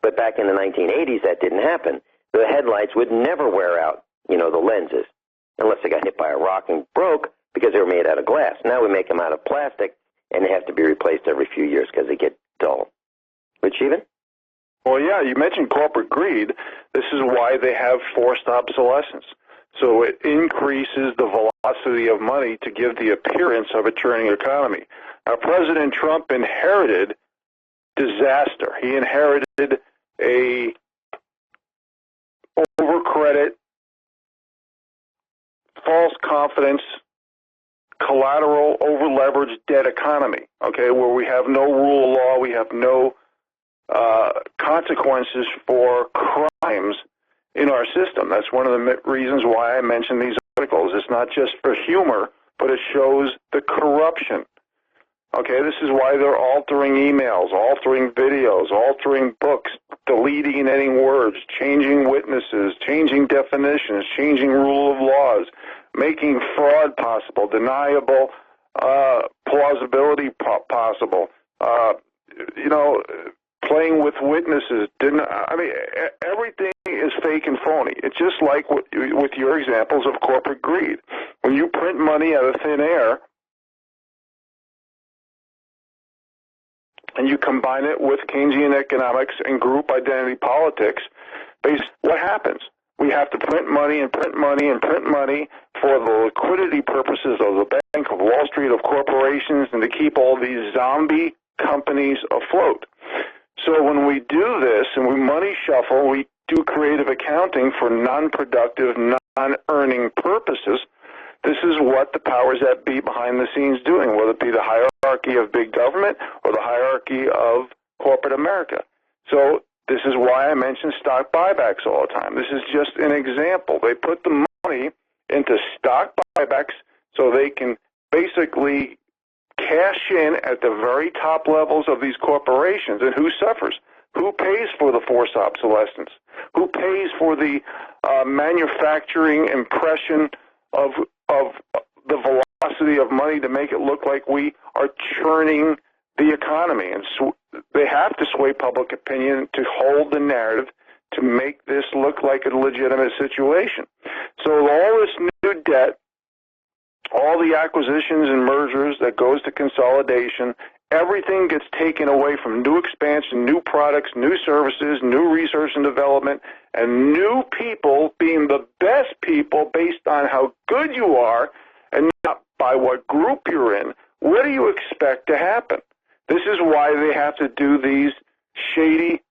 But back in the 1980s, that didn't happen. The headlights would never wear out, the lenses, unless they got hit by a rock and broke because they were made out of glass. Now we make them out of plastic, and they have to be replaced every few years because they get dull. But Scheben? Well, yeah, you mentioned corporate greed. This is why they have forced obsolescence. So it increases the velocity of money to give the appearance of a churning economy. Now, President Trump inherited disaster. He inherited a overcredit, false confidence, collateral, over-leveraged debt economy, okay, where we have no rule of law, we have no consequences for crimes in our system. That's one of the reasons why I mention these articles. It's not just for humor, but it shows the corruption. Okay, this is why they're altering emails, altering videos, altering books, deleting and adding words, changing witnesses, changing definitions, changing rule of laws, making fraud possible, deniable plausibility possible, playing with witnesses. Everything is fake and phony. It's just like with your examples of corporate greed. When you print money out of thin air, and you combine it with Keynesian economics and group identity politics, what happens? We have to print money and print money and print money for the liquidity purposes of the Bank of Wall Street, of corporations, and to keep all these zombie companies afloat. So when we do this and we money shuffle, we do creative accounting for non-productive, non-earning purposes, This is what the powers that be behind the scenes doing, whether it be the hierarchy of big government or the hierarchy of corporate America. So this is why I mention stock buybacks all the time. This is just an example. They put the money into stock buybacks so they can basically cash in at the very top levels of these corporations. And who suffers? Who pays for the forced obsolescence? Who pays for the manufacturing impression of the velocity of money to make it look like we are churning the economy? And they have to sway public opinion to hold the narrative to make this look like a legitimate situation. So all this new debt, all the acquisitions and mergers that goes to consolidation, everything gets taken away from new expansion, new products, new services, new research and development, and new people being the best people based on how good you are and not by what group you're in. What do you expect to happen? This is why they have to do these shady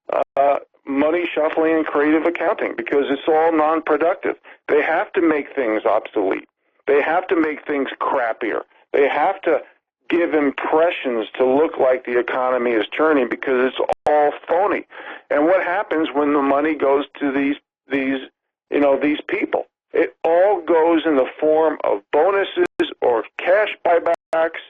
money shuffling and creative accounting, because it's all non-productive. They have to make things obsolete. They have to make things crappier. They have to give impressions to look like the economy is turning, because it's all phony. And what happens when the money goes to these people? It all goes in the form of bonuses or cash buybacks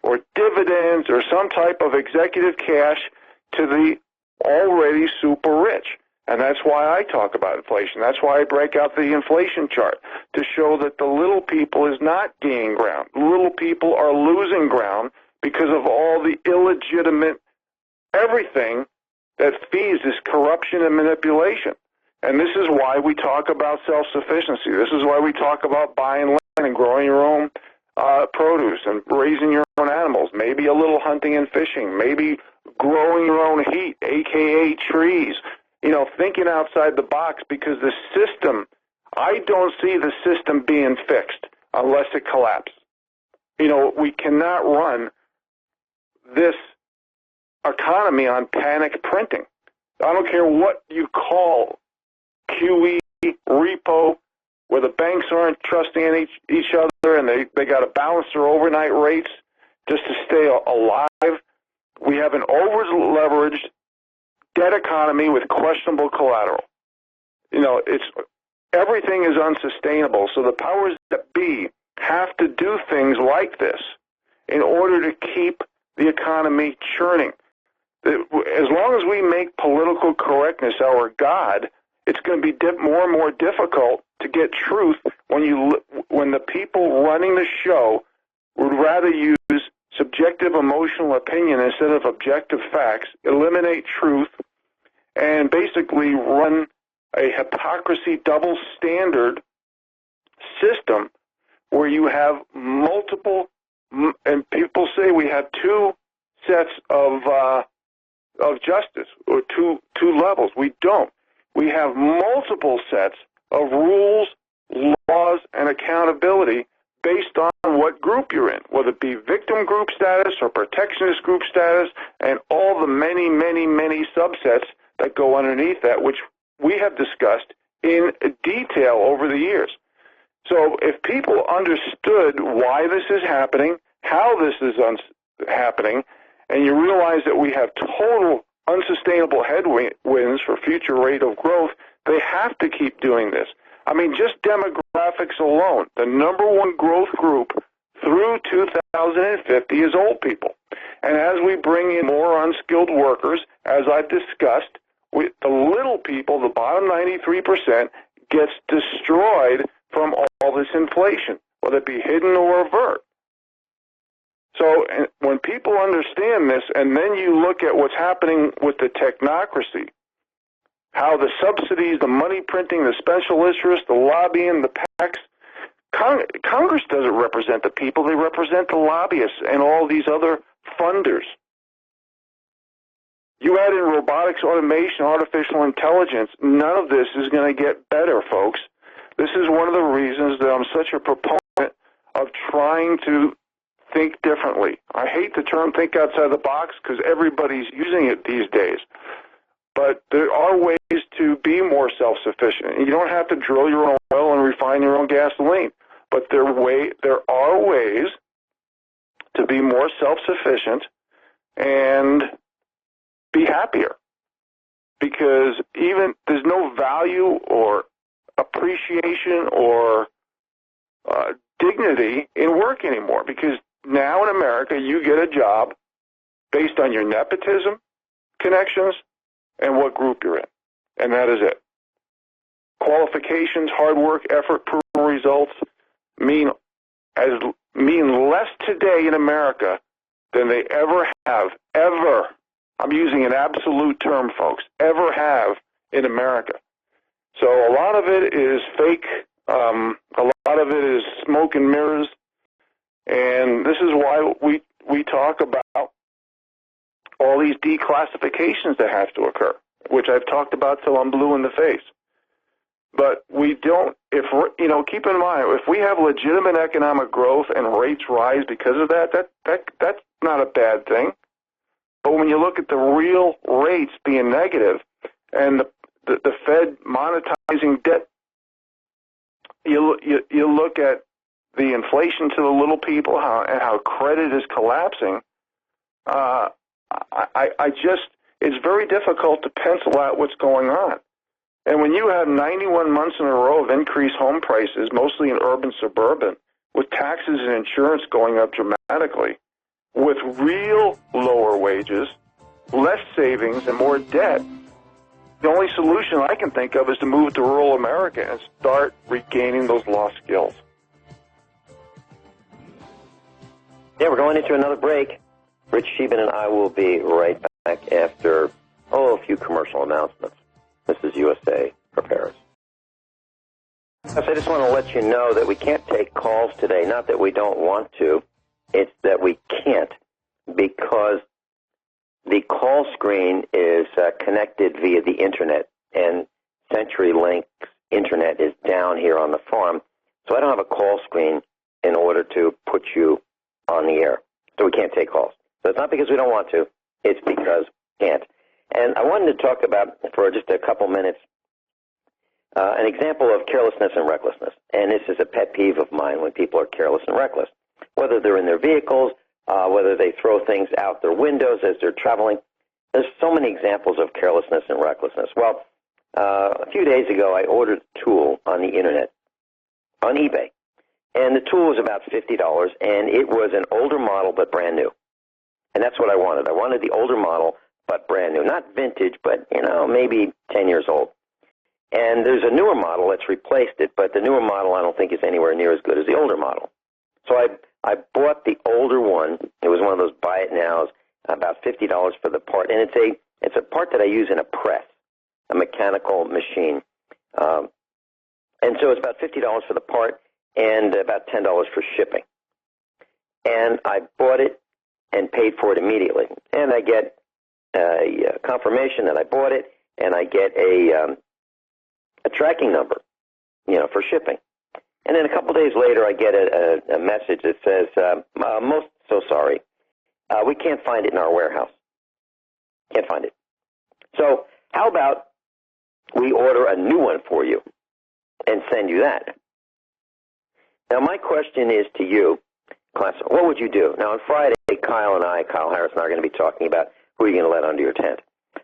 or dividends or some type of executive cash to the already super rich. And that's why I talk about inflation. That's why I break out the inflation chart, to show that the little people is not gaining ground. Little people are losing ground because of all the illegitimate everything that feeds this corruption and manipulation. And this is why we talk about self-sufficiency. This is why we talk about buying land and growing your own produce and raising your own animals, maybe a little hunting and fishing, maybe growing your own heat, a.k.a. trees. Thinking outside the box, because the system, I don't see the system being fixed unless it collapses. We cannot run this economy on panic printing. I don't care what you call QE, repo, where the banks aren't trusting in each other and they got to balance their overnight rates just to stay alive. We have an over-leveraged debt economy with questionable collateral. Everything is unsustainable. So the powers that be have to do things like this in order to keep the economy churning. As long as we make political correctness our God, it's going to be more and more difficult to get truth when the people running the show would rather use subjective emotional opinion instead of objective facts, eliminate truth, and basically run a hypocrisy double standard system where you have multiple, and people say we have two sets of justice, or two levels. We don't. We have multiple sets of rules, laws, and accountability based on what group you're in, whether it be victim group status or protectionist group status, and all the many, many, many subsets that go underneath that, which we have discussed in detail over the years. So if people understood why this is happening, how this is happening, and you realize that we have total unsustainable headwinds for future rate of growth, they have to keep doing this. I mean, just demographics alone, the number one growth group through 2050 is old people. And as we bring in more unskilled workers, as I've discussed, the little people, the bottom 93%, gets destroyed from all this inflation, whether it be hidden or overt. So when people understand this, and then you look at what's happening with the technocracy, how the subsidies, the money printing, the special interests, the lobbying, the PACs, Congress doesn't represent the people. They represent the lobbyists and all these other funders. You add in robotics, automation, artificial intelligence, none of this is going to get better, folks. This is one of the reasons that I'm such a proponent of trying to think differently. I hate the term think outside the box because everybody's using it these days. But there are ways to be more self-sufficient. You don't have to drill your own oil and refine your own gasoline. but there are ways to be more self-sufficient and be happier, because even there's no value or appreciation or dignity in work anymore, because now in America you get a job based on your nepotism, connections, and what group you're in, and that is it. Qualifications, hard work, effort, proven results mean less today in America than they ever have, ever. I'm using an absolute term, folks, ever have in America. So a lot of it is fake. A lot of it is smoke and mirrors. And this is why we talk about all these declassifications that have to occur, which I've talked about till I'm blue in the face. But we don't, keep in mind, if we have legitimate economic growth and rates rise because of that's not a bad thing. But when you look at the real rates being negative and the Fed monetizing debt, you look at the inflation to the little people, how credit is collapsing. It's very difficult to pencil out what's going on. And when you have 91 months in a row of increased home prices, mostly in urban, suburban, with taxes and insurance going up dramatically, with real lower wages, less savings, and more debt, the only solution I can think of is to move to rural America and start regaining those lost skills. Yeah, we're going into another break. Rich Scheben and I will be right back after, a few commercial announcements. This is USA Prepares. So I just want to let you know that we can't take calls today. Not that we don't want to. It's that we can't, because the call screen is connected via the Internet, and CenturyLink's Internet is down here on the farm, so I don't have a call screen in order to put you on the air. So we can't take calls. So it's not because we don't want to. It's because we can't. And I wanted to talk about, for just a couple minutes, an example of carelessness and recklessness. And this is a pet peeve of mine when people are careless and reckless. Whether they're in their vehicles, whether they throw things out their windows as they're traveling. There's so many examples of carelessness and recklessness. Well, a few days ago, I ordered a tool on the Internet, on eBay. And the tool was about $50, and it was an older model but brand new. And that's what I wanted. I wanted the older model but brand new. Not vintage, but, maybe 10 years old. And there's a newer model that's replaced it, but the newer model I don't think is anywhere near as good as the older model. So I bought the older one. It was one of those buy it nows, about $50 for the part. And it's a part that I use in a press, a mechanical machine. And so it's about $50 for the part and about $10 for shipping. And I bought it and paid for it immediately. And I get a confirmation that I bought it, and I get a tracking number, for shipping. And then a couple days later, I get a message that says, most so sorry, we can't find it in our warehouse. Can't find it. So how about we order a new one for you and send you that? Now, my question is to you, class, what would you do? Now, on Friday, Kyle Harris and I are going to be talking about who you're going to let under your tent.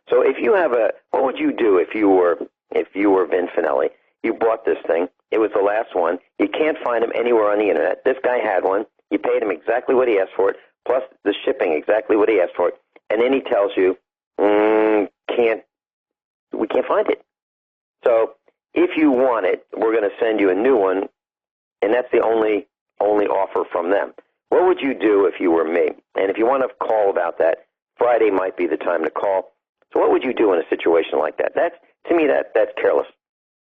So if you have what would you do if you were Vin Finelli? You bought this thing. It was the last one. You can't find them anywhere on the Internet. This guy had one. You paid him exactly what he asked for it, plus the shipping exactly what he asked for it. And then he tells you, we can't find it. So if you want it, we're going to send you a new one, and that's the only offer from them. What would you do if you were me? And if you want to call about that, Friday might be the time to call. So what would you do in a situation like that? To me, that's careless.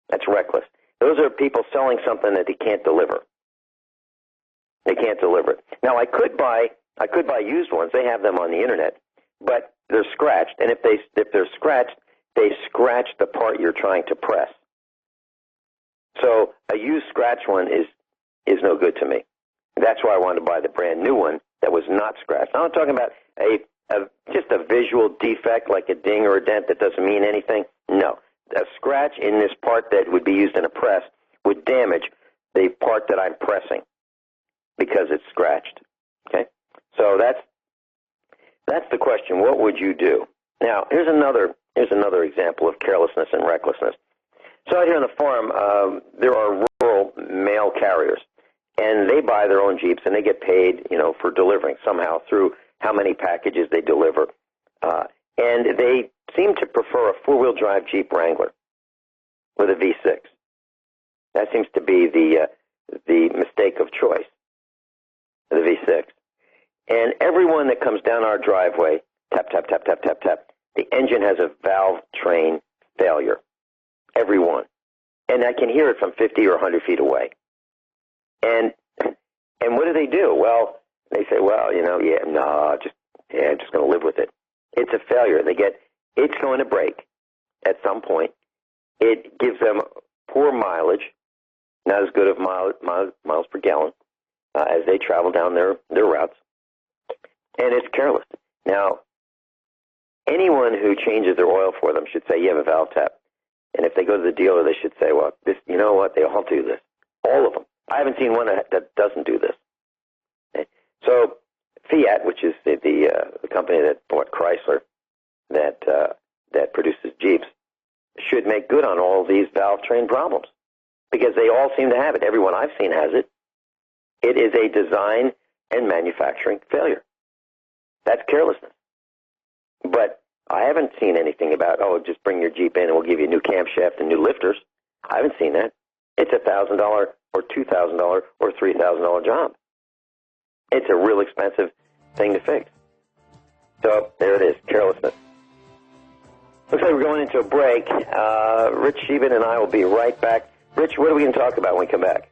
That's reckless. Those are people selling something that they can't deliver. They can't deliver it. Now, I could buy used ones. They have them on the Internet, but they're scratched. And if they're scratched, they scratch the part you're trying to press. So a used scratch one is no good to me. That's why I wanted to buy the brand new one that was not scratched. I'm not talking about just a visual defect like a ding or a dent that doesn't mean anything. No. A scratch in this part that would be used in a press would damage the part that I'm pressing because it's scratched. Okay, so that's the question. What would you do? Now, here's another example of carelessness and recklessness. So out here on the farm, there are rural mail carriers, and they buy their own Jeeps, and they get paid, for delivering somehow through how many packages they deliver. And they seem to prefer a four-wheel drive Jeep Wrangler with a V6. That seems to be the mistake of choice, the V6. And everyone that comes down our driveway, tap, tap, tap, tap, tap, tap, the engine has a valve train failure. Everyone. And I can hear it from 50 or 100 feet away. And what do? Well, they say, I'm just going to live with it. It's a failure. It's going to break at some point. It gives them poor mileage, not as good of miles per gallon as they travel down their routes. And it's careless. Now, anyone who changes their oil for them should say, you have a valve tap. And if they go to the dealer, they should say, well, this, you know what? They all do this. All of them. I haven't seen one that doesn't do this. Okay? So Fiat, which is the company that bought Chrysler, that produces Jeeps, should make good on all these valve train problems because they all seem to have it. Everyone I've seen has it. It is a design and manufacturing failure. That's carelessness. But I haven't seen anything about, just bring your Jeep in and we'll give you a new camshaft and new lifters. I haven't seen that. It's $1,000 or $2,000 or $3,000 job. It's a real expensive thing to fix. So there it is, carelessness. Looks like we're going into a break. Rich Scheben and I will be right back. Rich, what are we going to talk about when we come back?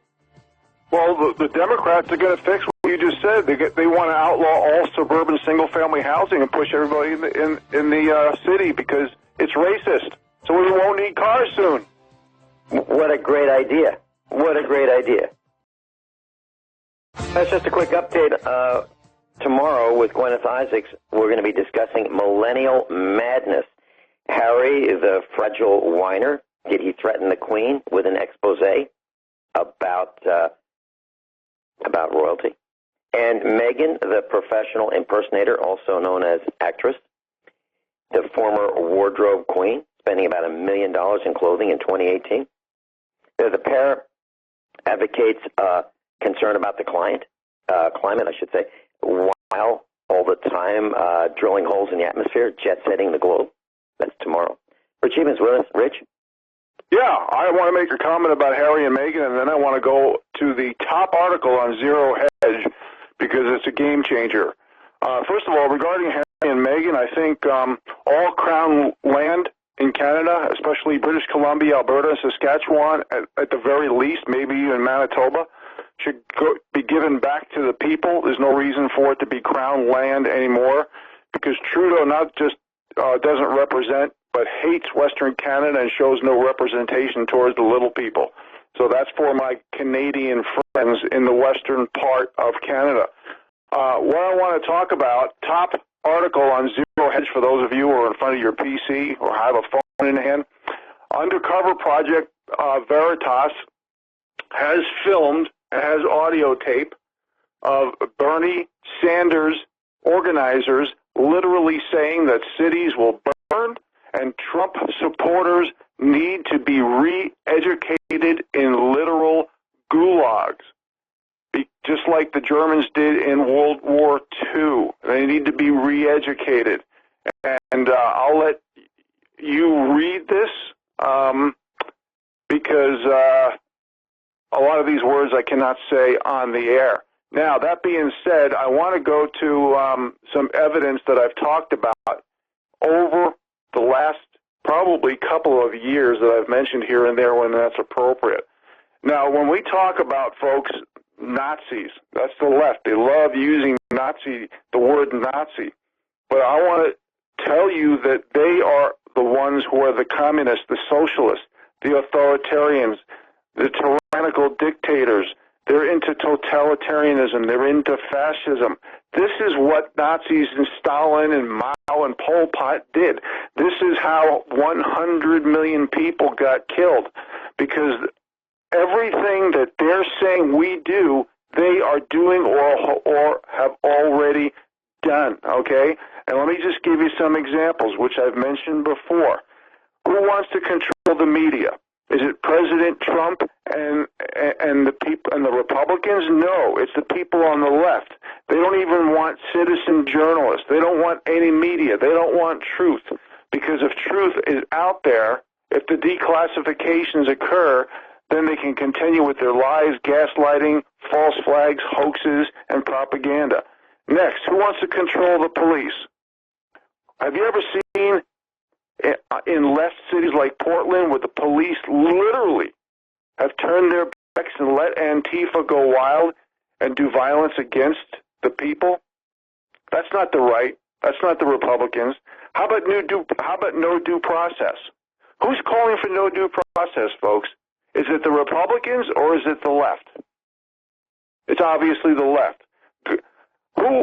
Well, the Democrats are going to fix what you just said. They want to outlaw all suburban single-family housing and push everybody in the city because it's racist. So we won't need cars soon. What a great idea. What a great idea. That's just a quick update. Tomorrow with Gwyneth Isaacs, we're going to be discussing millennial madness. Harry, the fragile whiner, did he threaten the Queen with an expose about royalty? And Meghan, the professional impersonator, also known as actress, the former wardrobe queen, spending about $1 million in clothing in 2018. The pair advocates concern about the climate, I should say, while all the time drilling holes in the atmosphere, jet-setting the globe. That's tomorrow. Rich Scheben with us. Rich? Yeah, I want to make a comment about Harry and Meghan, and then I want to go to the top article on Zero Hedge because it's a game changer. First of all, regarding Harry and Meghan, I think all Crown land in Canada, especially British Columbia, Alberta, and Saskatchewan, at the very least, maybe even Manitoba, should be given back to the people. There's no reason for it to be Crown land anymore because Trudeau not just doesn't represent, but hates Western Canada and shows no representation towards the little people. So that's for my Canadian friends in the western part of Canada. What I want to talk about, top article on Zero Hedge for those of you who are in front of your PC or have a phone in hand. Undercover Project Veritas has filmed, has audio tape of Bernie Sanders organizers literally saying that cities will burn and Trump supporters need to be re-educated in literal gulags, just like the Germans did in World War II. They need to be re-educated. And I'll let you read this because a lot of these words I cannot say on the air. Now, that being said, I want to go to some evidence that I've talked about over the last probably couple of years that I've mentioned here and there when that's appropriate. Now, when we talk about, folks, Nazis, that's the left. They love using the word Nazi. But I want to tell you that they are the ones who are the communists, the socialists, the authoritarians, the tyrannical dictators. They're into totalitarianism. They're into fascism. This is what Nazis and Stalin and Mao and Pol Pot did. This is how 100 million people got killed because everything everything that they're saying we do, they are doing or have already done, okay? And let me just give you some examples, which I've mentioned before. Who wants to control the media? Is it President Trump and the people and the Republicans? No, it's the people on the left. They don't even want citizen journalists. They don't want any media. They don't want truth. Because if truth is out there, if the declassifications occur, then they can continue with their lies, gaslighting, false flags, hoaxes, and propaganda. Next, who wants to control the police? Have you ever seen in left cities like Portland where the police literally have turned their backs and let Antifa go wild and do violence against the people? That's not the right. That's not the Republicans. How about no due process? Who's calling for no due process, folks? Is it the Republicans or is it the left? It's obviously the left. Who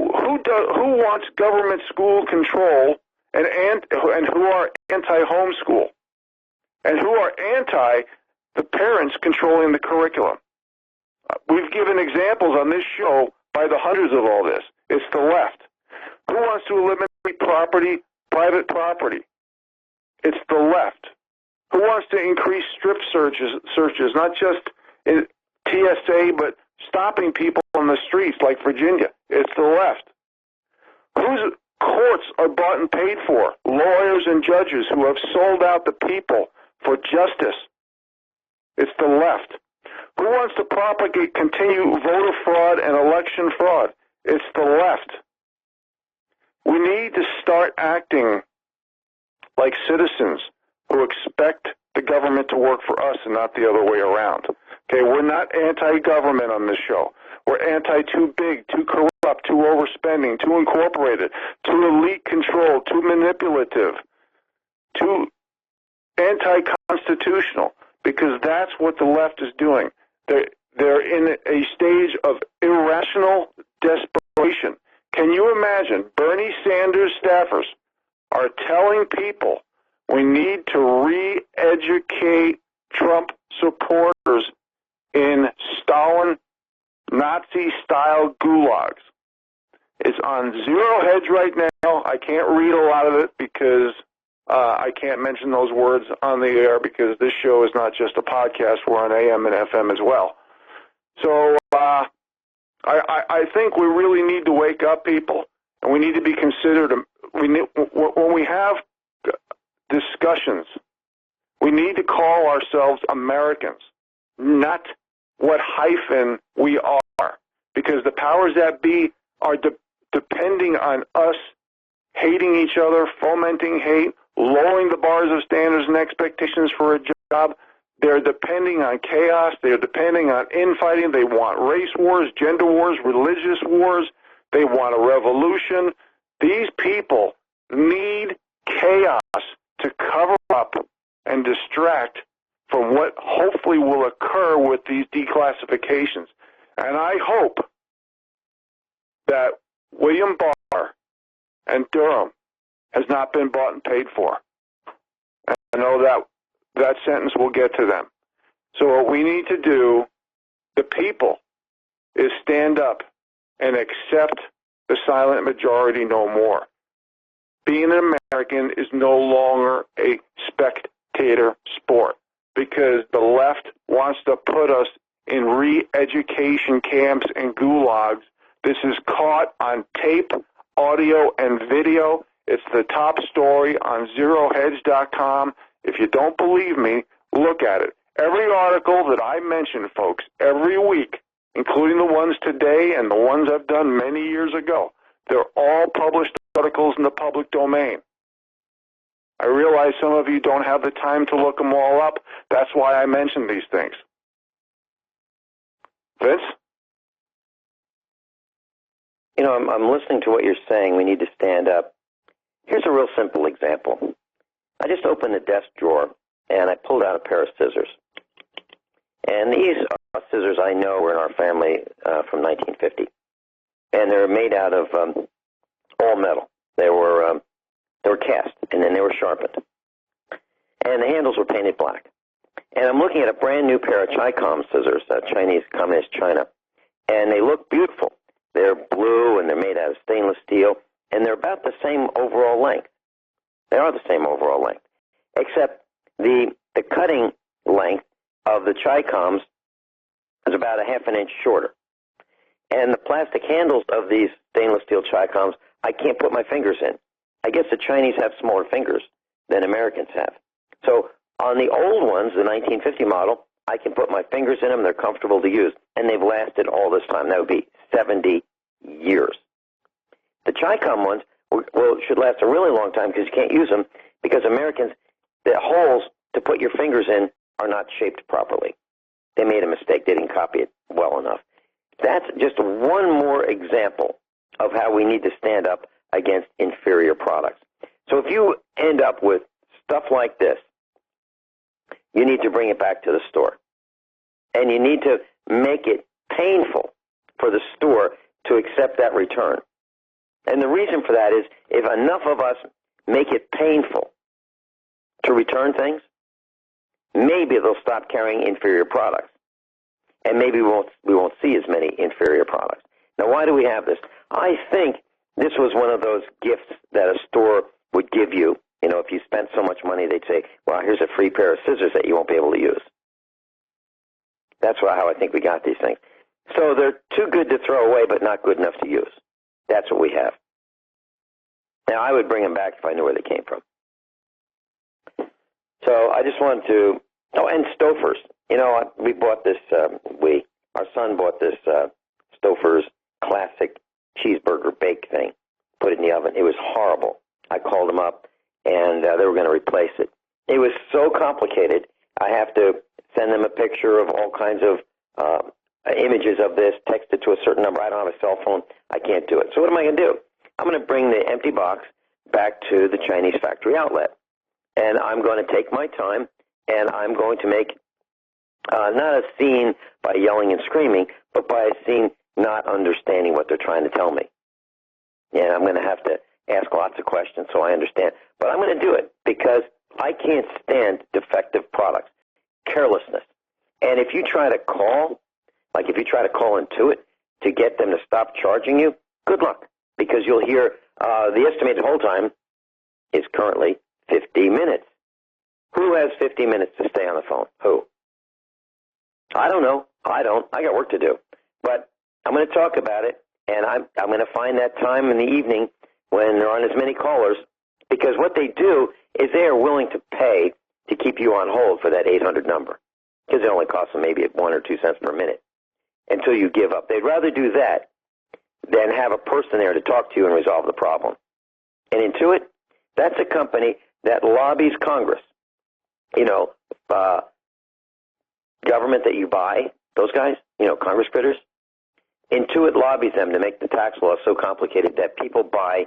wants government school control and who are anti-homeschool? And who are anti the parents controlling the curriculum? We've given examples on this show by the hundreds of all this. It's the left. Who wants to eliminate private property? It's the left. Who wants to increase strip searches, not just in TSA, but stopping people on the streets like Virginia? It's the left. Whose courts are bought and paid for? Lawyers and judges who have sold out the people for justice. It's the left. Who wants to propagate continued voter fraud and election fraud? It's the left. We need to start acting like citizens who expect the government to work for us and not the other way around. Okay, we're not anti-government on this show. We're anti-too big, too corrupt, too overspending, too incorporated, too elite control, too manipulative, too anti-constitutional, because that's what the left is doing. They're in a stage of irrational desperation. Can you imagine Bernie Sanders staffers are telling people we need to re-educate Trump supporters in Stalin Nazi-style gulags? It's on Zero Hedge right now. I can't read a lot of it because I can't mention those words on the air because this show is not just a podcast. We're on AM and FM as well. So I think we really need to wake up, people, and we need to be considered. When we have discussions, we need to call ourselves Americans, not what hyphen we are, because the powers that be are depending on us hating each other, fomenting hate, lowering the bars of standards and expectations for a job. They're depending on chaos. They're depending on infighting. They want race wars, gender wars, religious wars. They want a revolution. These people need chaos to cover up and distract from what hopefully will occur with these declassifications. And I hope that William Barr and Durham has not been bought and paid for. And I know that sentence will get to them. So what we need to do, the people, is stand up and accept the silent majority no more. Being an American is no longer a spectator sport because the left wants to put us in re-education camps and gulags. This is caught on tape, audio, and video. It's the top story on ZeroHedge.com. If you don't believe me, look at it. Every article that I mention, folks, every week, including the ones today and the ones I've done many years ago, they're all published articles in the public domain. I realize some of you don't have the time to look them all up. That's why I mention these things. Vince? You know, I'm listening to what you're saying. We need to stand up. Here's a real simple example. I just opened the desk drawer, and I pulled out a pair of scissors. And these are scissors I know were in our family from 1950. And they're made out of all metal. They were cast, and then they were sharpened. And the handles were painted black. And I'm looking at a brand new pair of Chi-Com scissors, Chinese, Communist China, and they look beautiful. They're blue, and they're made out of stainless steel, and they're about the same overall length. They are the same overall length, except the cutting length of the Chi-Coms is about a half an inch shorter. And the plastic handles of these stainless steel Chi-Coms, I can't put my fingers in. I guess the Chinese have smaller fingers than Americans have. So on the old ones, the 1950 model, I can put my fingers in them. They're comfortable to use, and they've lasted all this time. That would be 70 years. The Chi-Com ones should last a really long time because you can't use them because Americans, the holes to put your fingers in are not shaped properly. They made a mistake. They didn't copy it well enough. That's just one more example of how we need to stand up against inferior products. So if you end up with stuff like this, you need to bring it back to the store. And you need to make it painful for the store to accept that return. And the reason for that is if enough of us make it painful to return things, maybe they'll stop carrying inferior products. And maybe we won't see as many inferior products. Now, why do we have this? I think this was one of those gifts that a store would give you. You know, if you spent so much money, they'd say, well, here's a free pair of scissors that you won't be able to use. That's how I think we got these things. So they're too good to throw away, but not good enough to use. That's what we have. Now, I would bring them back if I knew where they came from. So I just wanted to, and Stouffer's. You know, we bought this, our son bought this Stouffer's classic cheeseburger bake thing, put it in the oven. It was horrible. I called them up, and they were going to replace it. It was so complicated, I have to send them a picture of all kinds of images of this, text it to a certain number. I don't have a cell phone. I can't do it. So what am I going to do? I'm going to bring the empty box back to the Chinese factory outlet, and I'm going to take my time, and I'm going to make not a scene by yelling and screaming, but by a scene not understanding what they're trying to tell me. And I'm going to have to ask lots of questions so I understand. But I'm going to do it because I can't stand defective products, carelessness. And if you try to call, like if you try to call Intuit to get them to stop charging you, good luck, because you'll hear the estimated hold time is currently 50 minutes. Who has 50 minutes to stay on the phone? Who? I don't know. I don't. I got work to do. But I'm going to talk about it, and I'm going to find that time in the evening when there aren't as many callers, because what they do is they are willing to pay to keep you on hold for that 800 number, because it only costs them maybe 1 or 2 cents per minute until you give up. They'd rather do that than have a person there to talk to you and resolve the problem. And Intuit, that's a company that lobbies Congress. You know, government that you buy, those guys, you know, Congress critters. Intuit lobbies them to make the tax law so complicated that people buy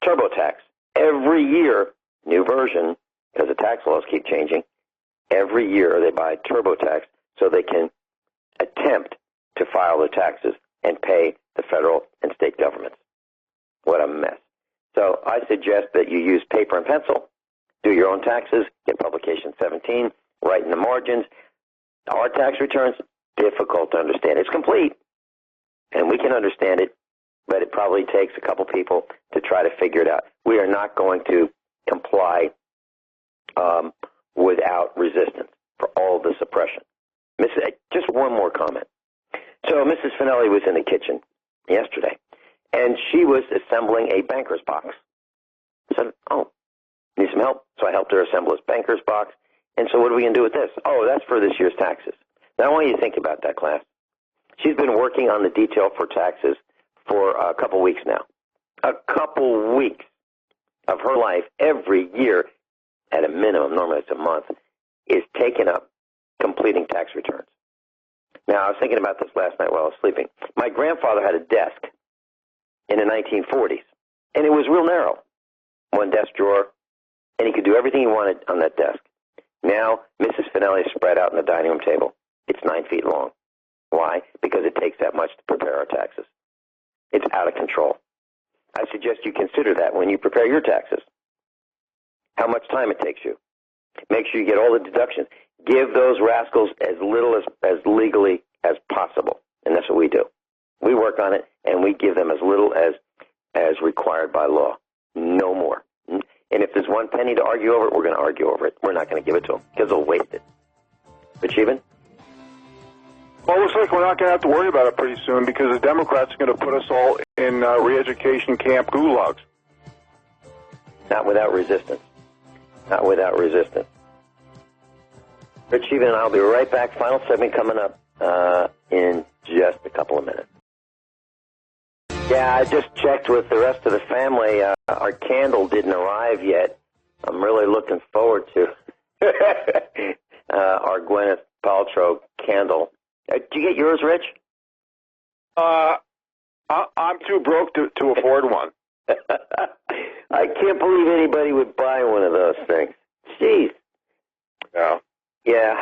TurboTax. Every year, new version, because the tax laws keep changing. Every year they buy TurboTax so they can attempt to file their taxes and pay the federal and state governments. What a mess. So I suggest that you use paper and pencil, do your own taxes, get publication 17, write in the margins. Our tax returns, difficult to understand. It's complete, and we can understand it, but it probably takes a couple people to try to figure it out. We are not going to comply without resistance for all the suppression. Just one more comment. So Mrs. Finelli was in the kitchen yesterday, and she was assembling a banker's box. I said, oh, need some help? So I helped her assemble this banker's box. And so what are we going to do with this? Oh, that's for this year's taxes. Now, I want you to think about that, class. She's been working on the detail for taxes for a couple weeks now. A couple weeks of her life every year, at a minimum, normally it's a month, is taken up completing tax returns. Now, I was thinking about this last night while I was sleeping. My grandfather had a desk in the 1940s, and it was real narrow. One desk drawer, and he could do everything he wanted on that desk. Now, Mrs. Finelli is spread out on the dining room table. It's 9 feet long. Why? Because it takes that much to prepare our taxes. It's out of control. I suggest you consider that when you prepare your taxes. How much time it takes you. Make sure you get all the deductions. Give those rascals as little as legally as possible, and that's what we do. We work on it, and we give them as little as required by law. No more. And if there's one penny to argue over it, we're going to argue over it. We're not going to give it to them because they'll waste it. But Scheben? Well, it looks like we're not going to have to worry about it pretty soon because the Democrats are going to put us all in re-education camp gulags. Not without resistance. Not without resistance. Rich Scheben and I'll be right back. Final segment coming up in just a couple of minutes. Yeah, I just checked with the rest of the family. Our candle didn't arrive yet. I'm really looking forward to our Gwyneth Paltrow candle. Did you get yours, Rich? I'm too broke to afford one. I can't believe anybody would buy one of those things. Jeez. Yeah. Yeah.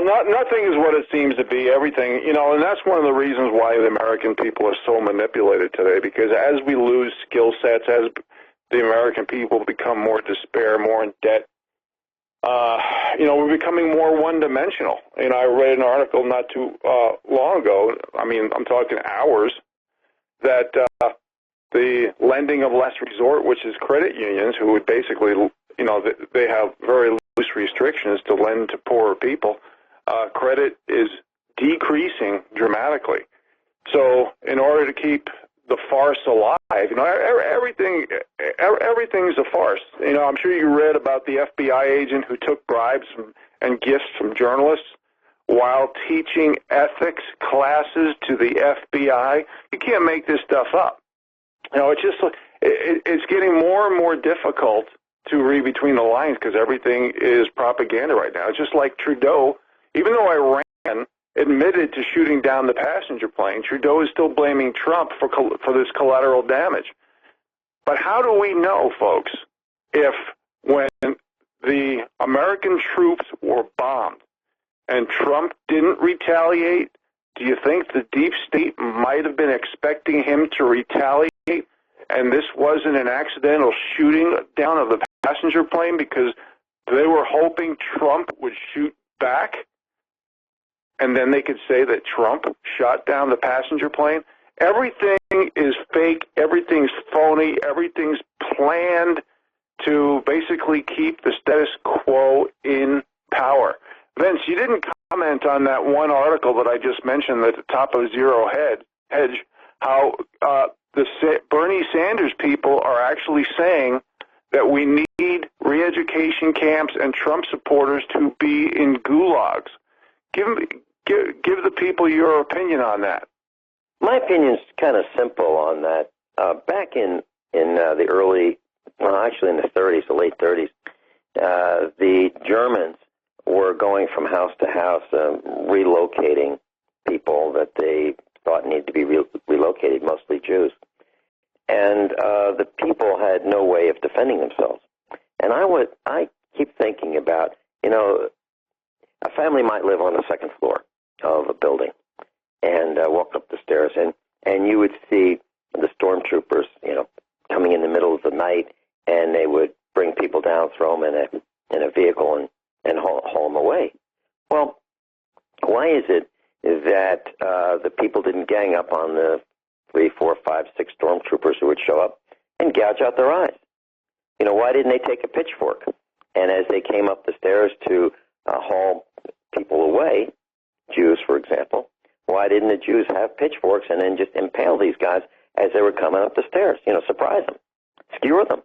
Nothing is what it seems to be. Everything, and that's one of the reasons why the American people are so manipulated today, because as we lose skill sets, as the American people become more despair, more in debt, we're becoming more one-dimensional. I read an article not too long ago, I'm talking hours, that the lending of last resort, which is credit unions, who would basically, they have very loose restrictions to lend to poorer people, credit is decreasing dramatically. So in order to keep the farce alive, everything's a farce. I'm sure you read about the FBI agent who took bribes and gifts from journalists while teaching ethics classes to the FBI. You can't make this stuff up. It's getting more and more difficult to read between the lines because everything is propaganda right now. It's just like Trudeau, even though Iran admitted to shooting down the passenger plane, Trudeau is still blaming Trump for this collateral damage. But how do we know, folks, if when the American troops were bombed and Trump didn't retaliate, do you think the deep state might have been expecting him to retaliate? And this wasn't an accidental shooting down of the passenger plane because they were hoping Trump would shoot back, and then they could say that Trump shot down the passenger plane? Everything is fake. Everything's phony. Everything's planned to basically keep the status quo in power. Vince, you didn't comment on that one article that I just mentioned at the top of Zero Hedge, how the Bernie Sanders people are actually saying that we need re-education camps and Trump supporters to be in gulags. Give the people your opinion on that. My opinion is kind of simple on that. Back in the early, actually in the 30s, the late 30s, the Germans were going from house to house, relocating people that they thought needed to be relocated, mostly Jews. And the people had no way of defending themselves. And I keep thinking about, a family might live on the second floor of a building and walk up the stairs, and you would see the stormtroopers, coming in the middle of the night, and they would bring people down, throw them in a vehicle, and haul them away. Well, why is it that the people didn't gang up on the 3, 4, 5, 6 stormtroopers who would show up and gouge out their eyes? Why didn't they take a pitchfork? And as they came up the stairs to haul people away, Jews, for example, why didn't the Jews have pitchforks and then just impale these guys as they were coming up the stairs? Surprise them, skewer them.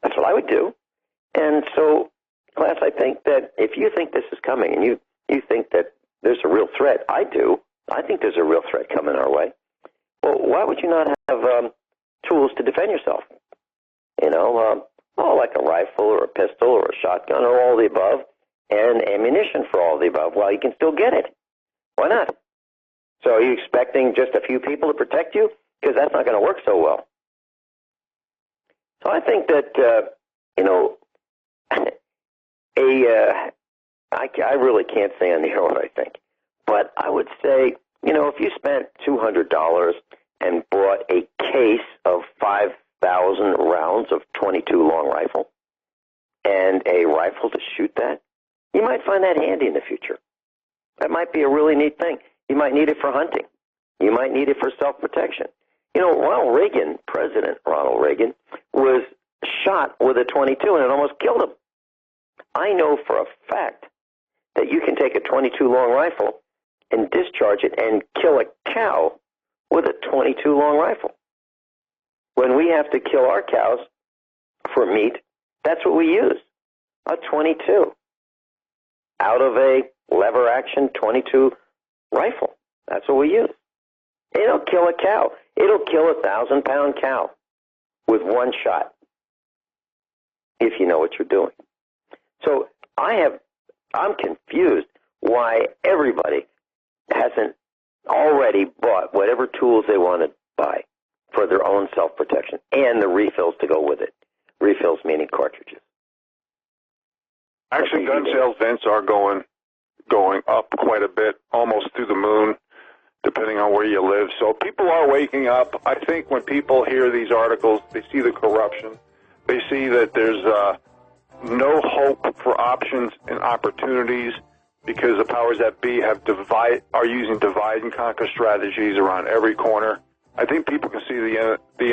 That's what I would do. And so, class, I think that if you think this is coming and you think that there's a real threat, I do. I think there's a real threat coming our way. Well, why would you not have tools to defend yourself? Like a rifle or a pistol or a shotgun or all the above, and ammunition for all the above. Well, you can still get it. Why not? So are you expecting just a few people to protect you? Because that's not going to work so well. So I think that, I really can't say on the air what I think. But I would say, if you spent $200 and bought a case of 5,000 rounds of .22 long rifle and a rifle to shoot that, You might find that handy in the future. That might be a really neat thing. You might need it for hunting. You might need it for self-protection. You know, Ronald Reagan, President Ronald Reagan, was shot with a .22 and it almost killed him. I know for a fact that you can take a .22 long rifle and discharge it and kill a cow with a .22 long rifle. When we have to kill our cows for meat, that's what we use, a .22 out of a lever-action .22 rifle. That's what we use. It'll kill a cow. It'll kill a 1,000-pound cow with one shot if you know what you're doing. So I'm confused why everybody hasn't already bought whatever tools they want to buy for their own self-protection and the refills to go with it. Refills meaning cartridges. Actually, gun sales, Vince, are going up quite a bit, almost through the moon, depending on where you live. So people are waking up. I think when people hear these articles, they see the corruption. They see that there's no hope for options and opportunities because the powers that be are using divide and conquer strategies around every corner. I think people can see the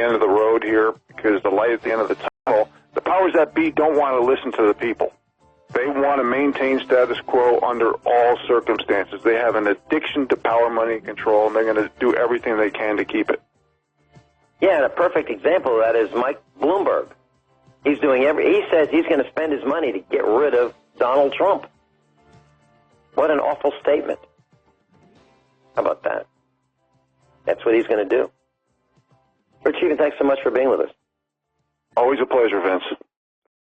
end of the road here because the light at the end of the tunnel. The powers that be don't want to listen to the people. They want to maintain status quo under all circumstances. They have an addiction to power, money, and control, and they're going to do everything they can to keep it. Yeah, and a perfect example of that is Mike Bloomberg. He says he's going to spend his money to get rid of Donald Trump. What an awful statement. How about that? That's what he's going to do. Richard, thanks so much for being with us. Always a pleasure, Vince.